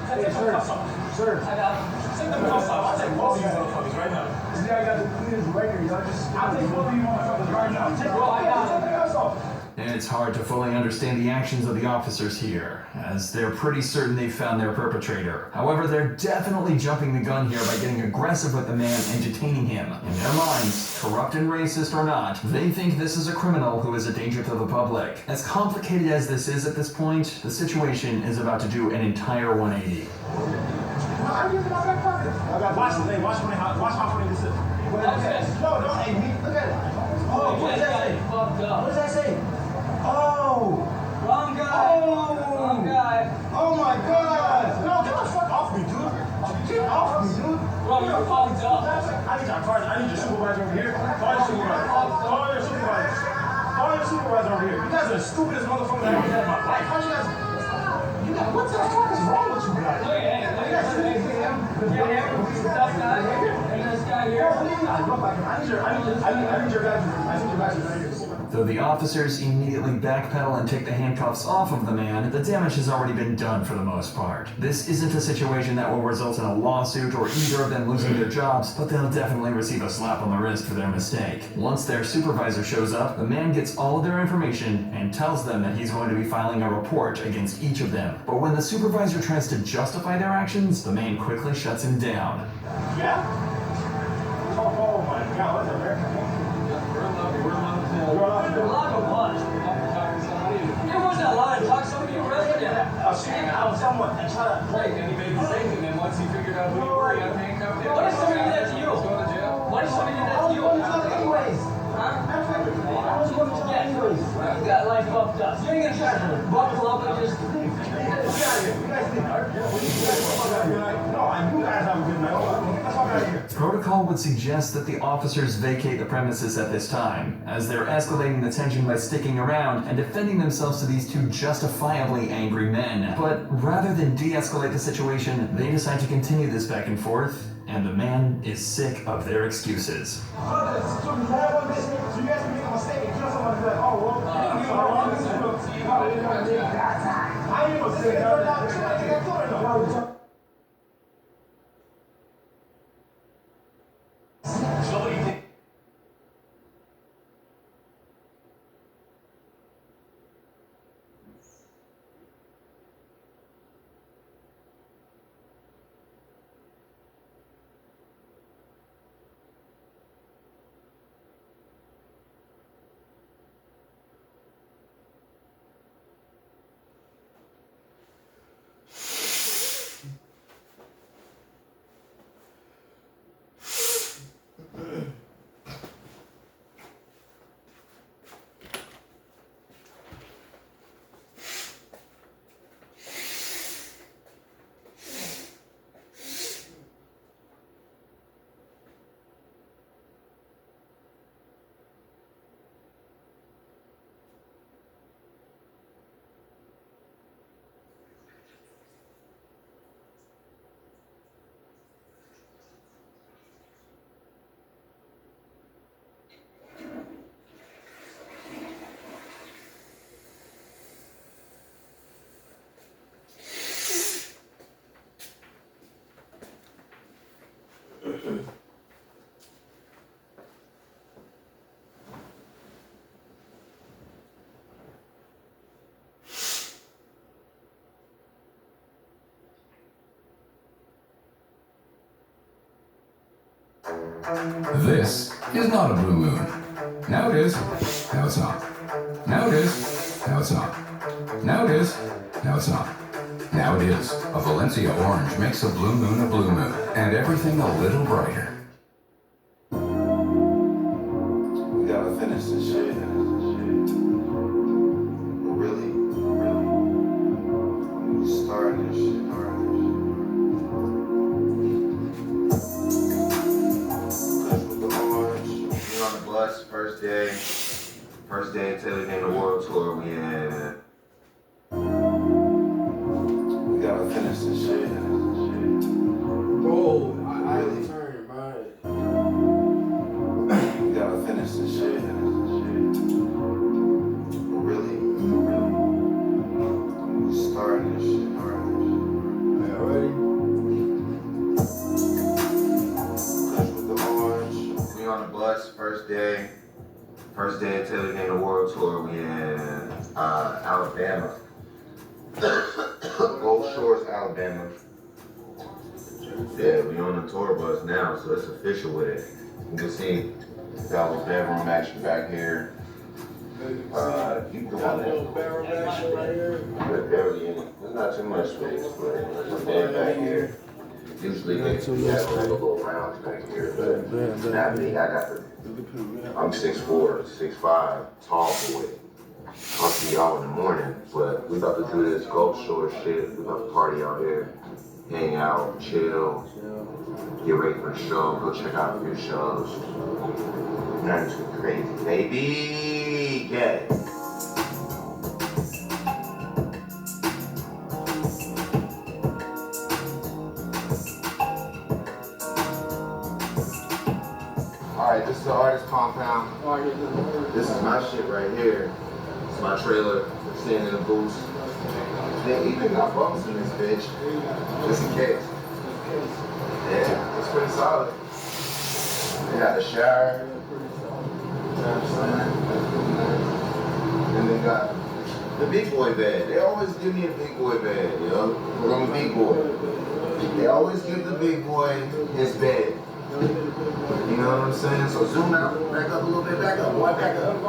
Hey, sir. I got it. Take the cuffs off. I'll take both of you motherfuckers right now. This guy got the cleanest record, y'all. I'll take both of you motherfuckers right now. Take the cuffs off. It's hard to fully understand the actions of the officers here, as they're pretty certain they found their perpetrator. However, they're definitely jumping the gun here by getting aggressive with the man and detaining him. In their minds, corrupt and racist or not, they think this is a criminal who is a danger to the public. As complicated as this is at this point, the situation is about to do an entire 180. I'm using my back pocket. Watch how funny this is. No, don't hate me. Look at it. Oh, what does that say? What does that say? Oh! Wrong guy! Oh! Wrong guy! Oh my god! No, get the fuck off me, dude! Get off me, dude! Bro, you're fucked up. I need your supervisor over here. Call your supervisor over here. You guys are the stupidest motherfuckers I've ever had in my life. How you guys... What the fuck is wrong with you guys? Look at Though the officers immediately backpedal and take the handcuffs off of the man, the damage has already been done for the most part. This isn't a situation that will result in a lawsuit or either of them losing their jobs, but they'll definitely receive a slap on the wrist for their mistake. Once their supervisor shows up, the man gets all of their information and tells them that he's going to be filing a report against each of them. But when the supervisor tries to justify their actions, the man quickly shuts him down. Yeah? Oh my god, what's up, man? We're allowed to what? It wasn't allowed to talk to somebody, you arrested him. I was someone and try to break and he made a mistake, and then once he figured out who you were, he got handcuffed. What if somebody did that to you? What if somebody did that to you? Anyways. I was going to tell anyways. You got life fucked up. You ain't gonna try to buckle up and just... Protocol would suggest that the officers vacate the premises at this time, as they're escalating the tension by sticking around and defending themselves to these two justifiably angry men. But rather than de-escalate the situation, they decide to continue this back and forth, and the man is sick of their excuses. This is not a blue moon. Now it is. Now it's not. Now it is. Now it's not. Now it is. Now it's not. Now it is. A Valencia orange makes a blue moon, and everything a little brighter. First day of Taylor Gang the World Tour, we had. We gotta finish this shit. Bro, I turn, bro. We gotta finish this shit. Really? Starting this shit. Alright, ready? Kush with the orange. We on the bus, first day of Taylor Gang the World Tour, we in Alabama. Gulf Shores, Alabama. Yeah, we on the tour bus now, so it's official with it. You can see Dallas bedroom action back here. Keep the one bedroom action right here. barely in it. There's not too much space, but there's a bed back here. Usually they have a little rounds back here, but not me. I got the. I'm 6'4", 6'5", tall boy. I'll see y'all in the morning, but we about to do this Gulf Shore shit. We about to party out here, hang out, chill, get ready for the show, go check out a few shows. Nothing too crazy, baby. Yeah. Alright, this is the artist compound. This is my shit right here. It's my trailer. I'm staying in the booth. They even got bumps in this bitch. Just in case. Yeah, it's pretty solid. They got a shower. You know what I'm saying? And they got the big boy bed. They always give me a big boy bed, yo. Because I'm a big boy. They always give the big boy his bed. You know what I'm saying? So zoom out, back up a little bit, back up, boy, back up.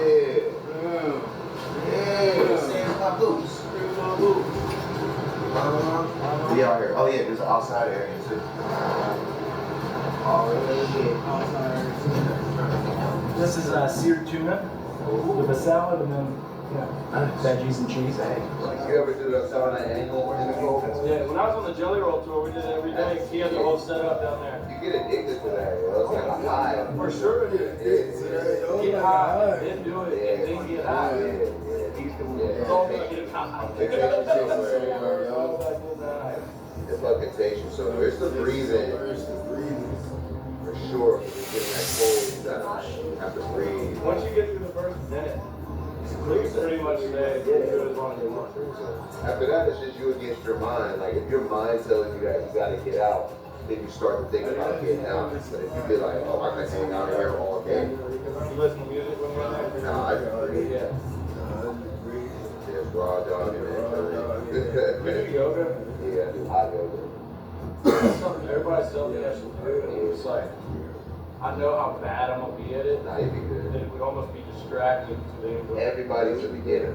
Yeah. Sam's my boots. We out here. Oh yeah, there's an outside area too. Oh shit. This is seared tuna with a salad and then veggies and cheese. You ever do that sauna angle in the cold? Yeah, when I was on the Jelly Roll tour, we did it every day. He had the whole setup down there. You get addicted to that, yo. It's like a high. For sure. Get high, then do it, and then get high. It's all about getting high. It fucking takes you somewhere. It's the breathing. For sure. When you're getting that cold, you gotta have to breathe. Once you get through the first minute, it's pretty much there. You do as long as you want. After that, it's just you against your mind. Like, if your mind tells you that you gotta get out, then you start to think about getting out. But if you be like, oh, I can hang out here all day. You listen to music when you're there? Nah, I just breathe. Yeah. There's raw dog in there. You do yoga? Yeah, I do hot yoga. Everybody's telling me I should do it. It's like, I know how bad I'm gonna be at it. Nah, you'd be good. It would almost be distracting to the Everybody's a beginner.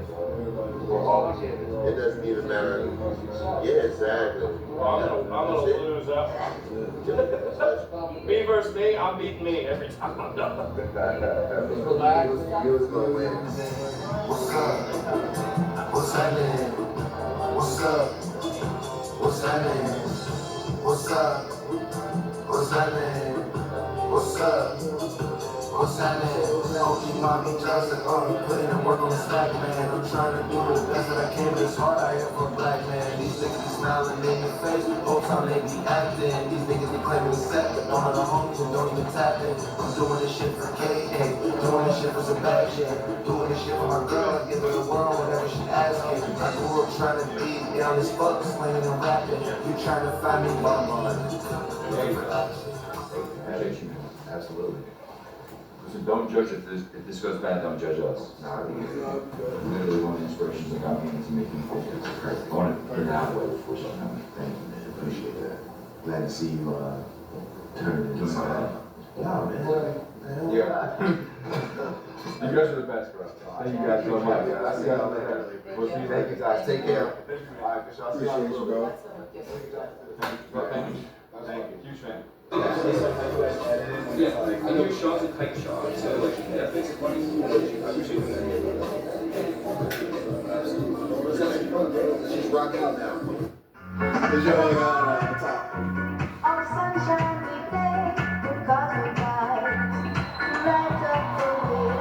We're all beginners. It doesn't even matter. Yeah, exactly. I'm gonna lose that one. Me versus me, I'm beating me every time I'm done. You was gonna win. What's up? What's happening? What's up? What's happening? What's up? What's happening? What's up? What's happening? OG Mommy Johnson, putting in work on the stack, man. I'm trying to do the best that I can, but it's hard out here for a black man. These niggas be smiling in your face, whole time they be acting. These niggas be claiming respect, but none of the homies and don't even tap in. I'm doing this shit for KA, doing this shit for some bad shit, doing this shit for my girl, give her the world whatever she asking. I grew up trying to be young as fuck, slinging and rapping. You trying to find me, mama? Absolutely. So don't judge if this goes bad, don't judge us. Nah, literally one of the inspirations that got me into making focus. I want to put it that way before she comes. Thank you, man. Appreciate that. Glad to see you turn into something. Yeah, man. Yeah. You guys are the best, bro. Thank you guys so much. I'll see y'all later. Thank you guys. Take care. All right, I'll see y'all later, bro. Thank you. Thank you. Huge fan. Yeah, I know Sean's a tight shot, so like that makes it funny. I appreciate that. She's rocking out now. Is your on top? Our sunshine we play, the cosmic light, light up the way.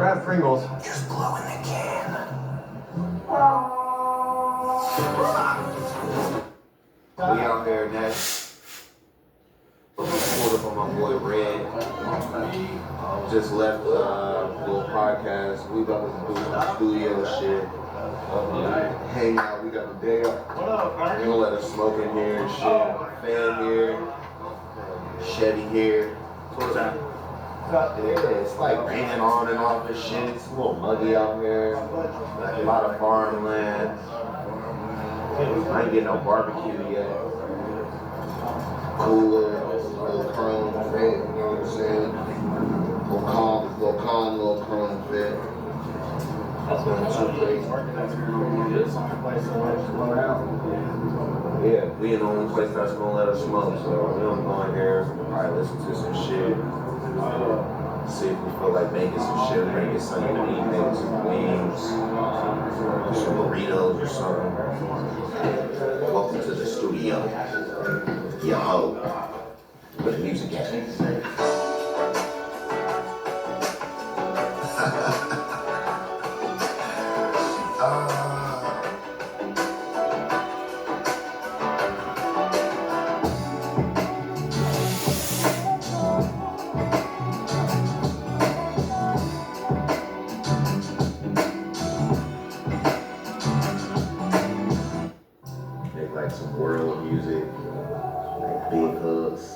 grab Pringles. Just blowing the can. We out here next. Pulled up on my boy Red. Just left a little podcast. We about to do some studio shit. Hang out. We got the day up. They're gonna let us smoke in here and shit. Fan here. Chevy here. What's that? Yeah, it's like raining on and off and shit. It's a little muggy out here. A lot of farmland. I ain't getting no barbecue yet. Cooler, little chrome fit, you know what I'm saying? Little chrome fit. That's what I'm doing. This place to let us blow out. Yeah, we in the only place that's gonna let us smoke, so we don't go in here, probably listen to some shit. See if we feel like making some shit, maybe get something to eat, maybe some wings, some burritos or something. Welcome to the studio. Yo ho. Where the music at? Some world music, like big hooks,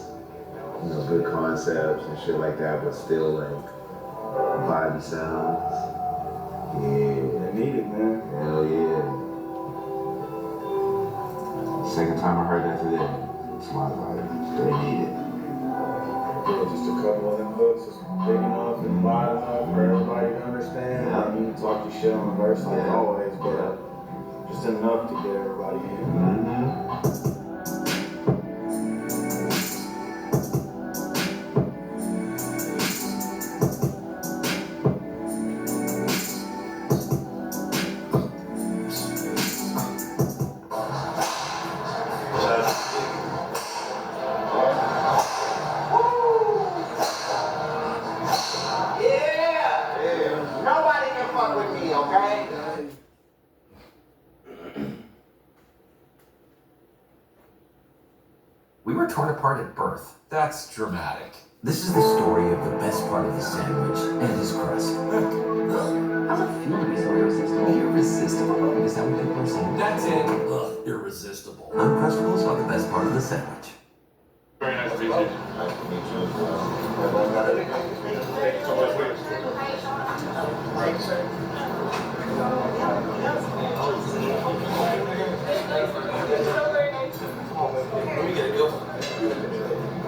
you know, good concepts and shit like that, but still like vibey sounds. Yeah, I need it, man. Hell yeah. Second time I heard that today. It's my vibe. They need it. Yeah, just a couple of them hooks is big enough and wide enough for everybody to understand. Yeah. I mean, you can talk your shit on the verse like always, but just enough to get everybody in. Nobody can fuck with me, okay? We were torn apart at birth. That's dramatic. This is the story of the best part of the sandwich and his crust. How's it feel to be so irresistible? Irresistible? Is that what people are saying? That's it. Ugh, irresistible. Uncrustables are the best part of the sandwich. Very nice to meet you. Nice to meet you. Thank you so much. Thank you, sir. Let me get a good one.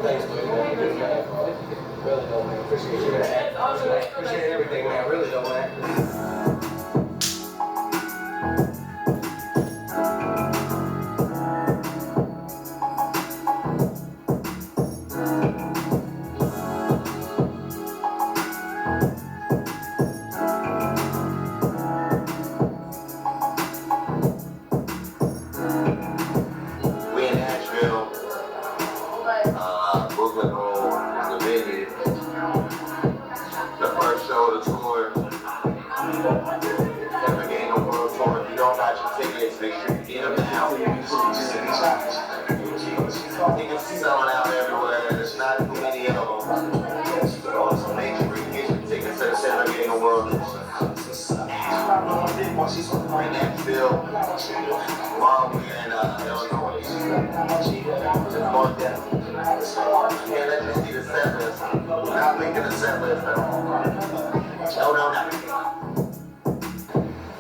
Thanks, man. Really though, man. Appreciate you, man. Appreciate everything, man. Really though, man.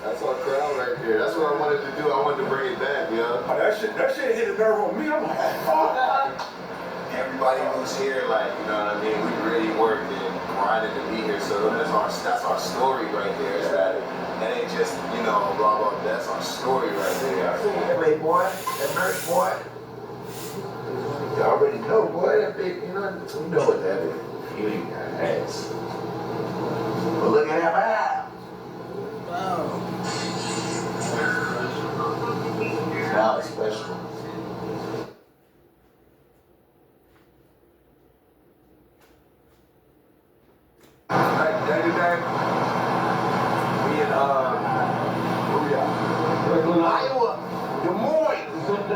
That's our crowd right there. That's what I wanted to do. I wanted to bring it back, yo. That shit hit a nerve on me. I'm like, fuck. Everybody who's here, like, you know what I mean? We really worked and grinded to be here. So that's our story right there. Is that ain't just, you know, blah, blah, blah. That's our story right there. Hey, boy, that merch, boy. You already know, boy, that big, you know what that is. You ain't got ass. But look at that vibe. Wow. Now it's special. Right, day to day.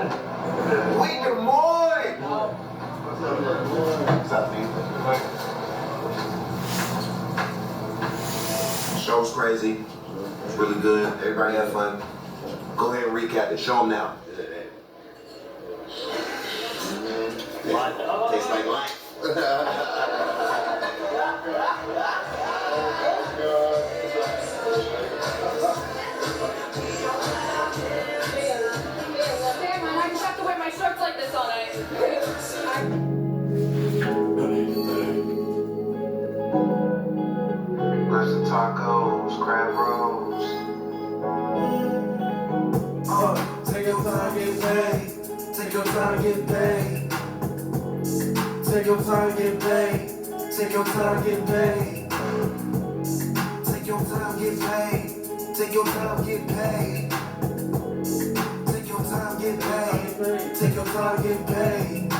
We Des Moines! What's up, man? Show's crazy. It's really good. Everybody had fun. Go ahead and recap it. Show them now. Tastes like life. I just have to wear my shorts like this all night. Lobster tacos, crab rolls. Take your time, get paid. Take your time, get paid. Take your time, get paid. Take your time, get paid. Take your time, get paid. Take your time, get paid. Take your time, get paid. Take your time, get paid.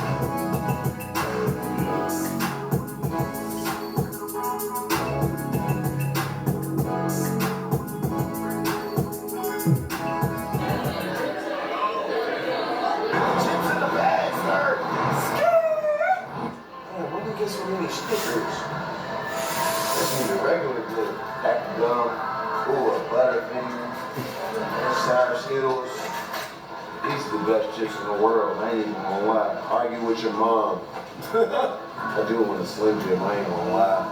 So many stickers. This is the regular good. Pack of gum, ooh, a Butterfinger, sour Skittles. These are the best chips in the world. I ain't even gonna lie. Argue with your mom. I do it when it's Slim Jim. I ain't gonna lie.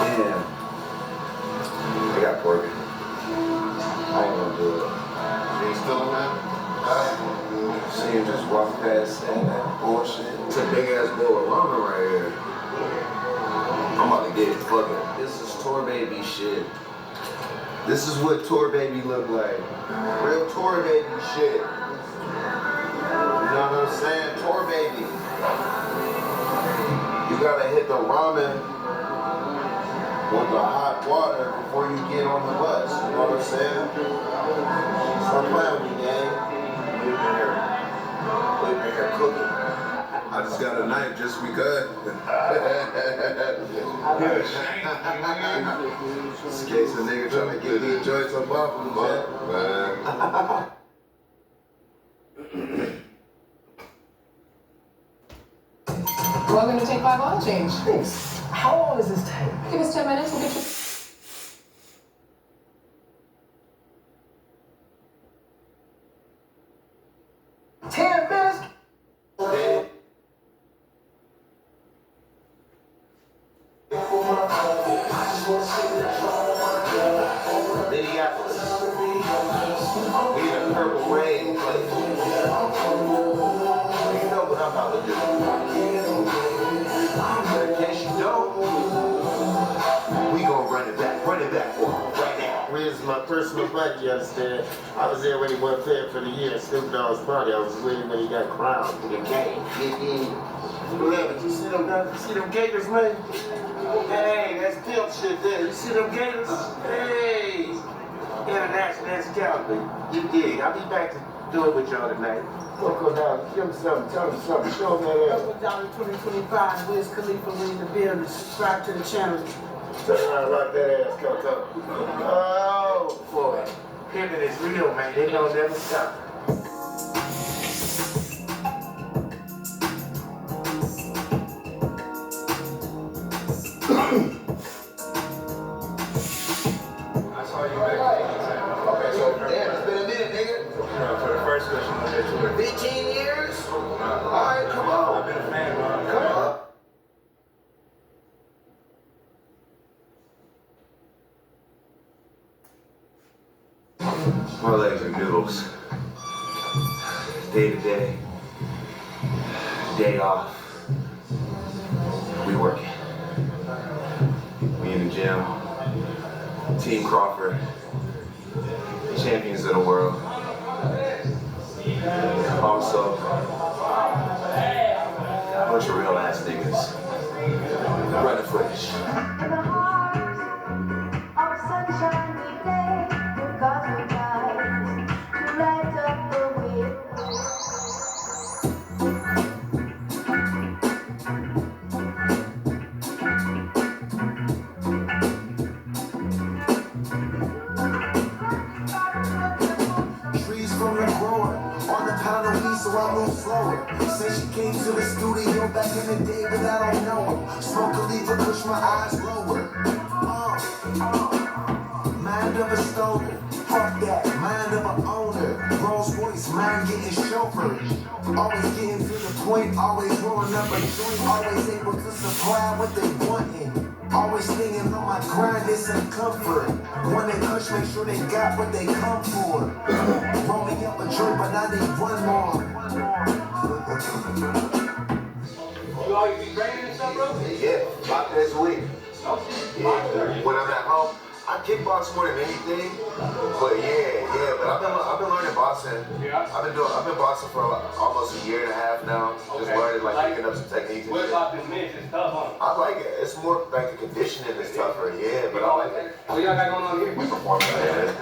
Damn. I got pork. I ain't gonna do it. You still in that? I ain't gonna do it. See him just walk past and that bullshit. It's a big ass bowl of ramen right here. I'm about to get it. Fuck it. This is Tour Baby shit. This is what Tour Baby look like. Real Tour Baby shit. You know what I'm saying? Tour Baby. You gotta hit the ramen with the hot water before you get on the bus. You know what I'm saying? Stop playing with me, gang. Leave me here cooking. I just got a knife just because. Just in case a nigga trying to get these joints up off him, man. Welcome to Take 5 Oil Change. Thanks. How long does this take? Give us 10 minutes, we'll get you. 10 minutes? Minneapolis. We in a purple rain place. You know what I'm about to do. But in case you don't, we gonna run it back for him right now. Where's my personal buddy, you understand? I was there when he won Fair for the Year, Snoop Dogg's party. I was with him when he got crowned for the game. Beloved, you see them gators, man? Hey, that's pimp shit there. You see them gators? Hey, international scouting. You dig? I'll be back to do it with y'all tonight. Go down, give him something, tell him something, show him that ass. $1 2025, Wiz Khalifa in the building. Subscribe to the channel. Turn around, rock that ass, Coco. Oh, boy. Pimpin' is real, man. They don't never stop. I saw you back. Okay, so damn, it's been a minute, nigga. For the first question, I'll get to it. 15 years? Alright, come on. I've been a fan, bro. Come on. My legs are noodles. Day to day. Day off. We working. We in the gym. Team Crawford. Champions of the world. Also, a bunch of real ass niggas. Running footage. from the grower. On the pound of weed, so I move slower. Say she came to the studio back in the day, but I don't know her. Smoke a leaf and push my eyes lower. Mind of a stoner, fuck that, mind of an owner. Rolls Royce, mind getting chauffeured. Always getting to the point, always rolling up a joint, always able to supply what they wantin'. Always staying on my grind, it's a comfort. When they push, make sure they got what they come for. Roll me up a joint, but I need one more. You always be training and stuff, bro? Yeah, 5 days a week. Yeah, when I'm at home, I kickbox more than anything. But but I've been learning boxing. Yeah. I've been boxing for almost a year and a half now. Just learning, picking up some techniques. What about this mix? It's tough on I like it. It's more like the conditioning is tougher, but I like it. What y'all got going on here? We perform that.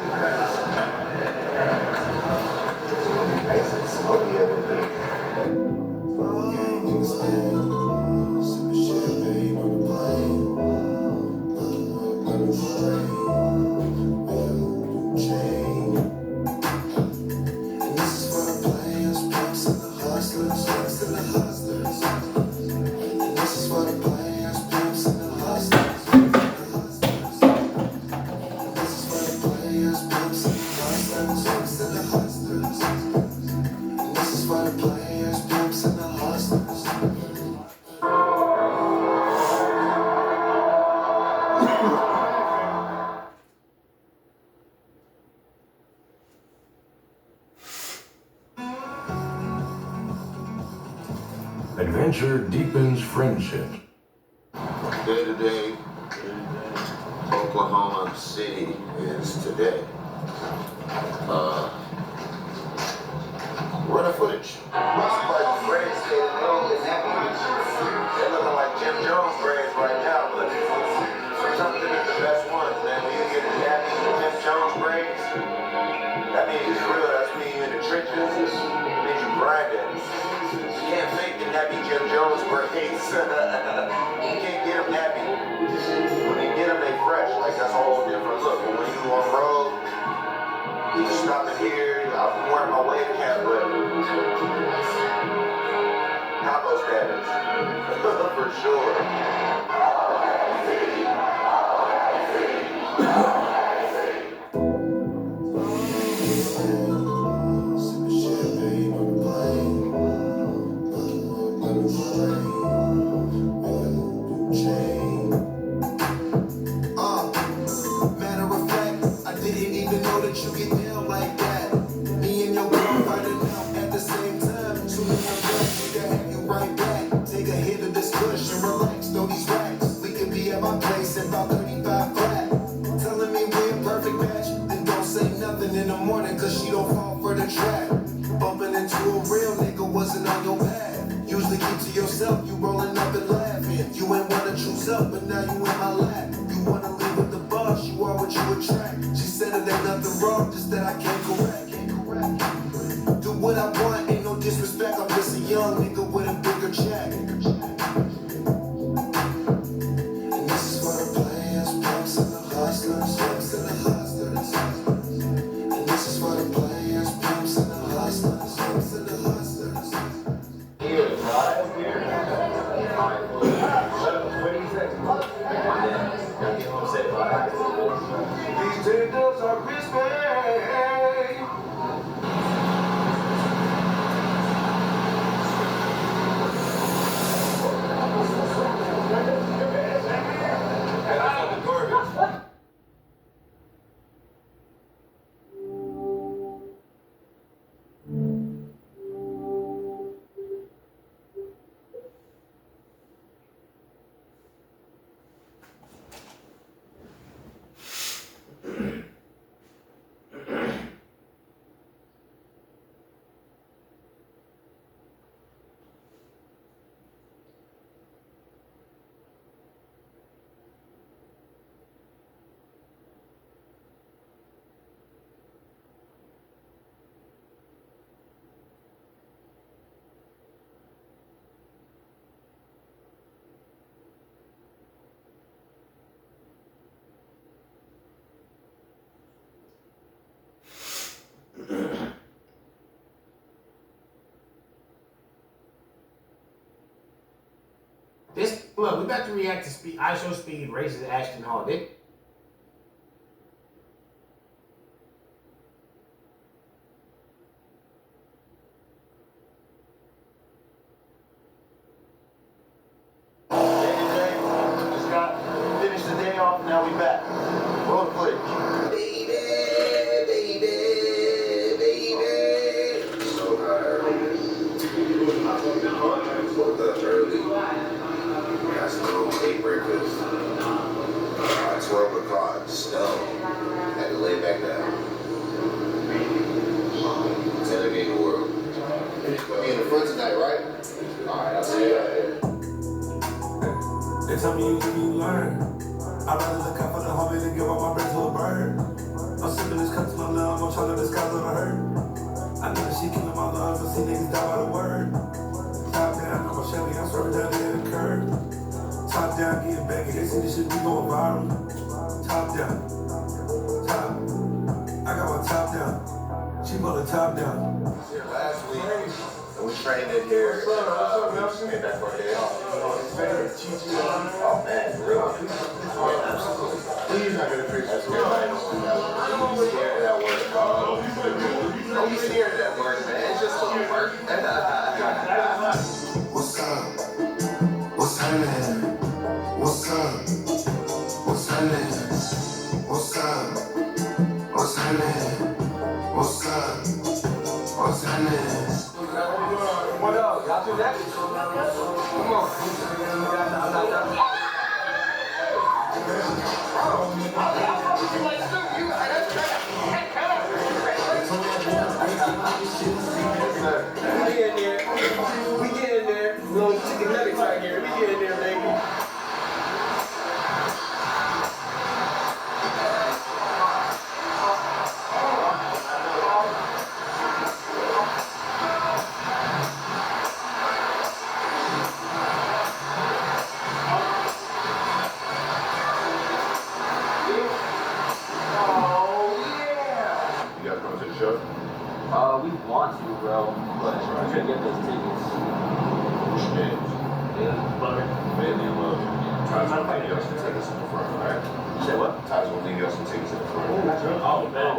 Adventure deepens friendship. Day to day, Oklahoma City is today. Running footage. Somebody's braids stayed long and they're looking like Jim Jones braids right now, but sometimes they're the best ones, man. When you get the nappy Jim Jones braids, that means it's real. That's mean you in the trenches. It means you grinding. You can't fake the nappy Jim Jones braids. You can't get them nappy. When you get them, they fresh. Like, that's a whole different look. But when you on the road, you stop it here. I'm wearing my wave cap, but combo status. For sure. Matter of fact, I didn't even know that you get down like that. Me and your girl finding out at the same time. Soon as I'm done, nigga, have you right back. Take a hit of this kush and relax, throw these racks. We could be at my place in about 35 flat. Telling me we're a perfect match, then don't say nothing in the morning, cause she don't fall for the trap. Bumping into a real nigga wasn't on your path. Usually keep to yourself, you rolling up and laughing. You ain't wanna choose up, but now you in my lap. You wanna leave with the boss, you are what you attract. She said it ain't nothing wrong, just that I can't correct. Do what I want, ain't no disrespect. I'm just a young nigga with a bigger check. And this is for the players, punks and the hustlers, punks and the hustlers. And this is for the players, punks and the hustlers, punks and the hustlers. Here, right here. What do you say? Gotta get home safe, right? These tables are crispy. Look, we about to react to Speed, ISO Speed races Ashton Hall. Just got finished the day off, now we back. Roll the footage. So woke up early. Got some little cake breakfast. 12 o'clock, snow. Had to lay back down. Tailgate the world. We'll be in the front tonight, right? Alright, I'll see you out there. They tell me you learn. I'd rather look out for the homie than give up my breath to a bird. I'm sipping this cup to my love, I'm trying to disguise what I heard. I know that she killing my love, but see niggas die by the word. Top down, I'm a Chevy, I'm swerving down there in the curb. Top down, getting back, they see this shit be going viral. Top down, top. I got my top down. She put the top down. Last week, and we trained in here. We just came back for a day off. Oh man, really? Yeah, absolutely. Please not gonna preach this here. Don't be scared of that word, dog. Don't be scared of that word, man. It's just a word. What's up? What's happening? What's up? What's happening? What's up? What's happening? What's up? What's happening? What up? Y'all do that? Come on. We get in there. We get in there. Little chicken nuggets right here. We get in there, baby. We want to, bro. But we're trying to get those tickets. Yeah. Family and love. Ty's gonna leave y'all some tickets in the front, alright? You said what? Ty's gonna leave y'all some tickets in the front. Oh, man.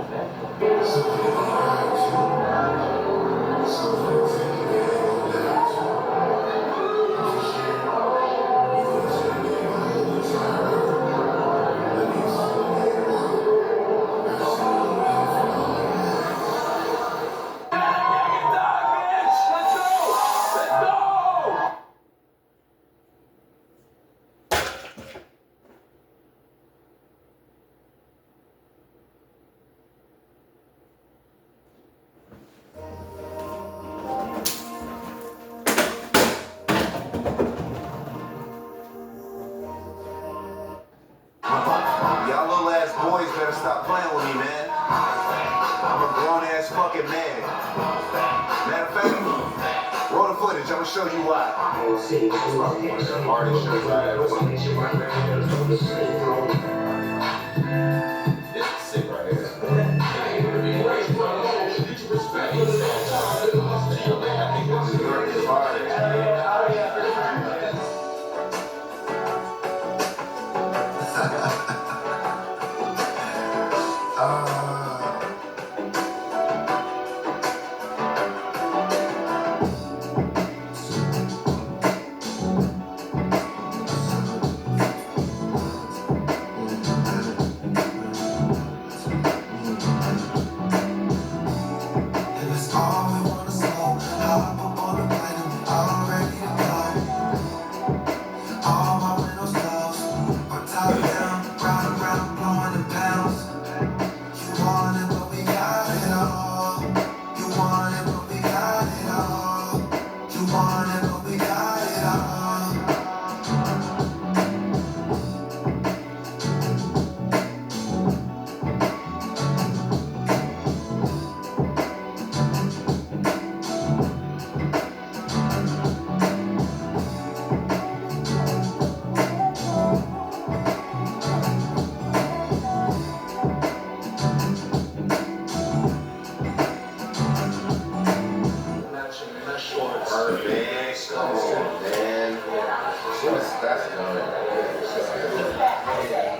Y'all little ass boys better stop playing with me, man. I'm a grown ass fucking man. Matter of fact, roll the footage, I'ma show you why. This is probably one of the hardest shows I ever seen. This is sick right here.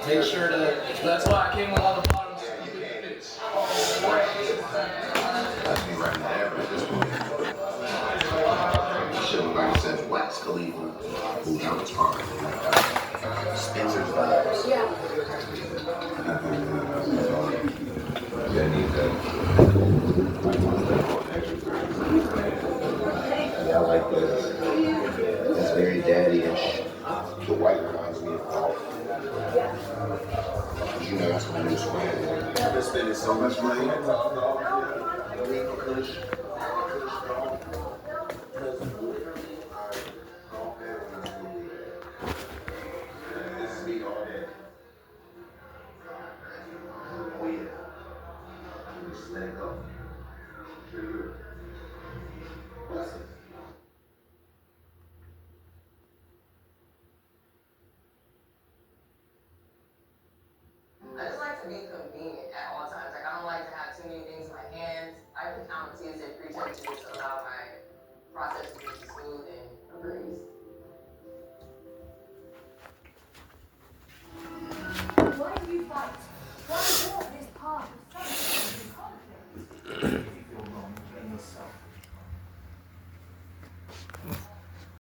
Make sure to. That's why I came with all the bottoms. That's me right there at this point. Shit look like it says Wax Khalifa, who's out his heart. Spencer's vibes. Yeah, I need that. Yeah, I like this. It's very daddy-ish. The white reminds me of golf. You know that's what I'm just playing. I've been spending so much money. Kush. This is me all day. Oh yeah. Just let it go. That's it. I just like to be convenient at all times. Like, I don't like to have too many things in my hands. I can count Tuesday, pretend to just allow my process to be just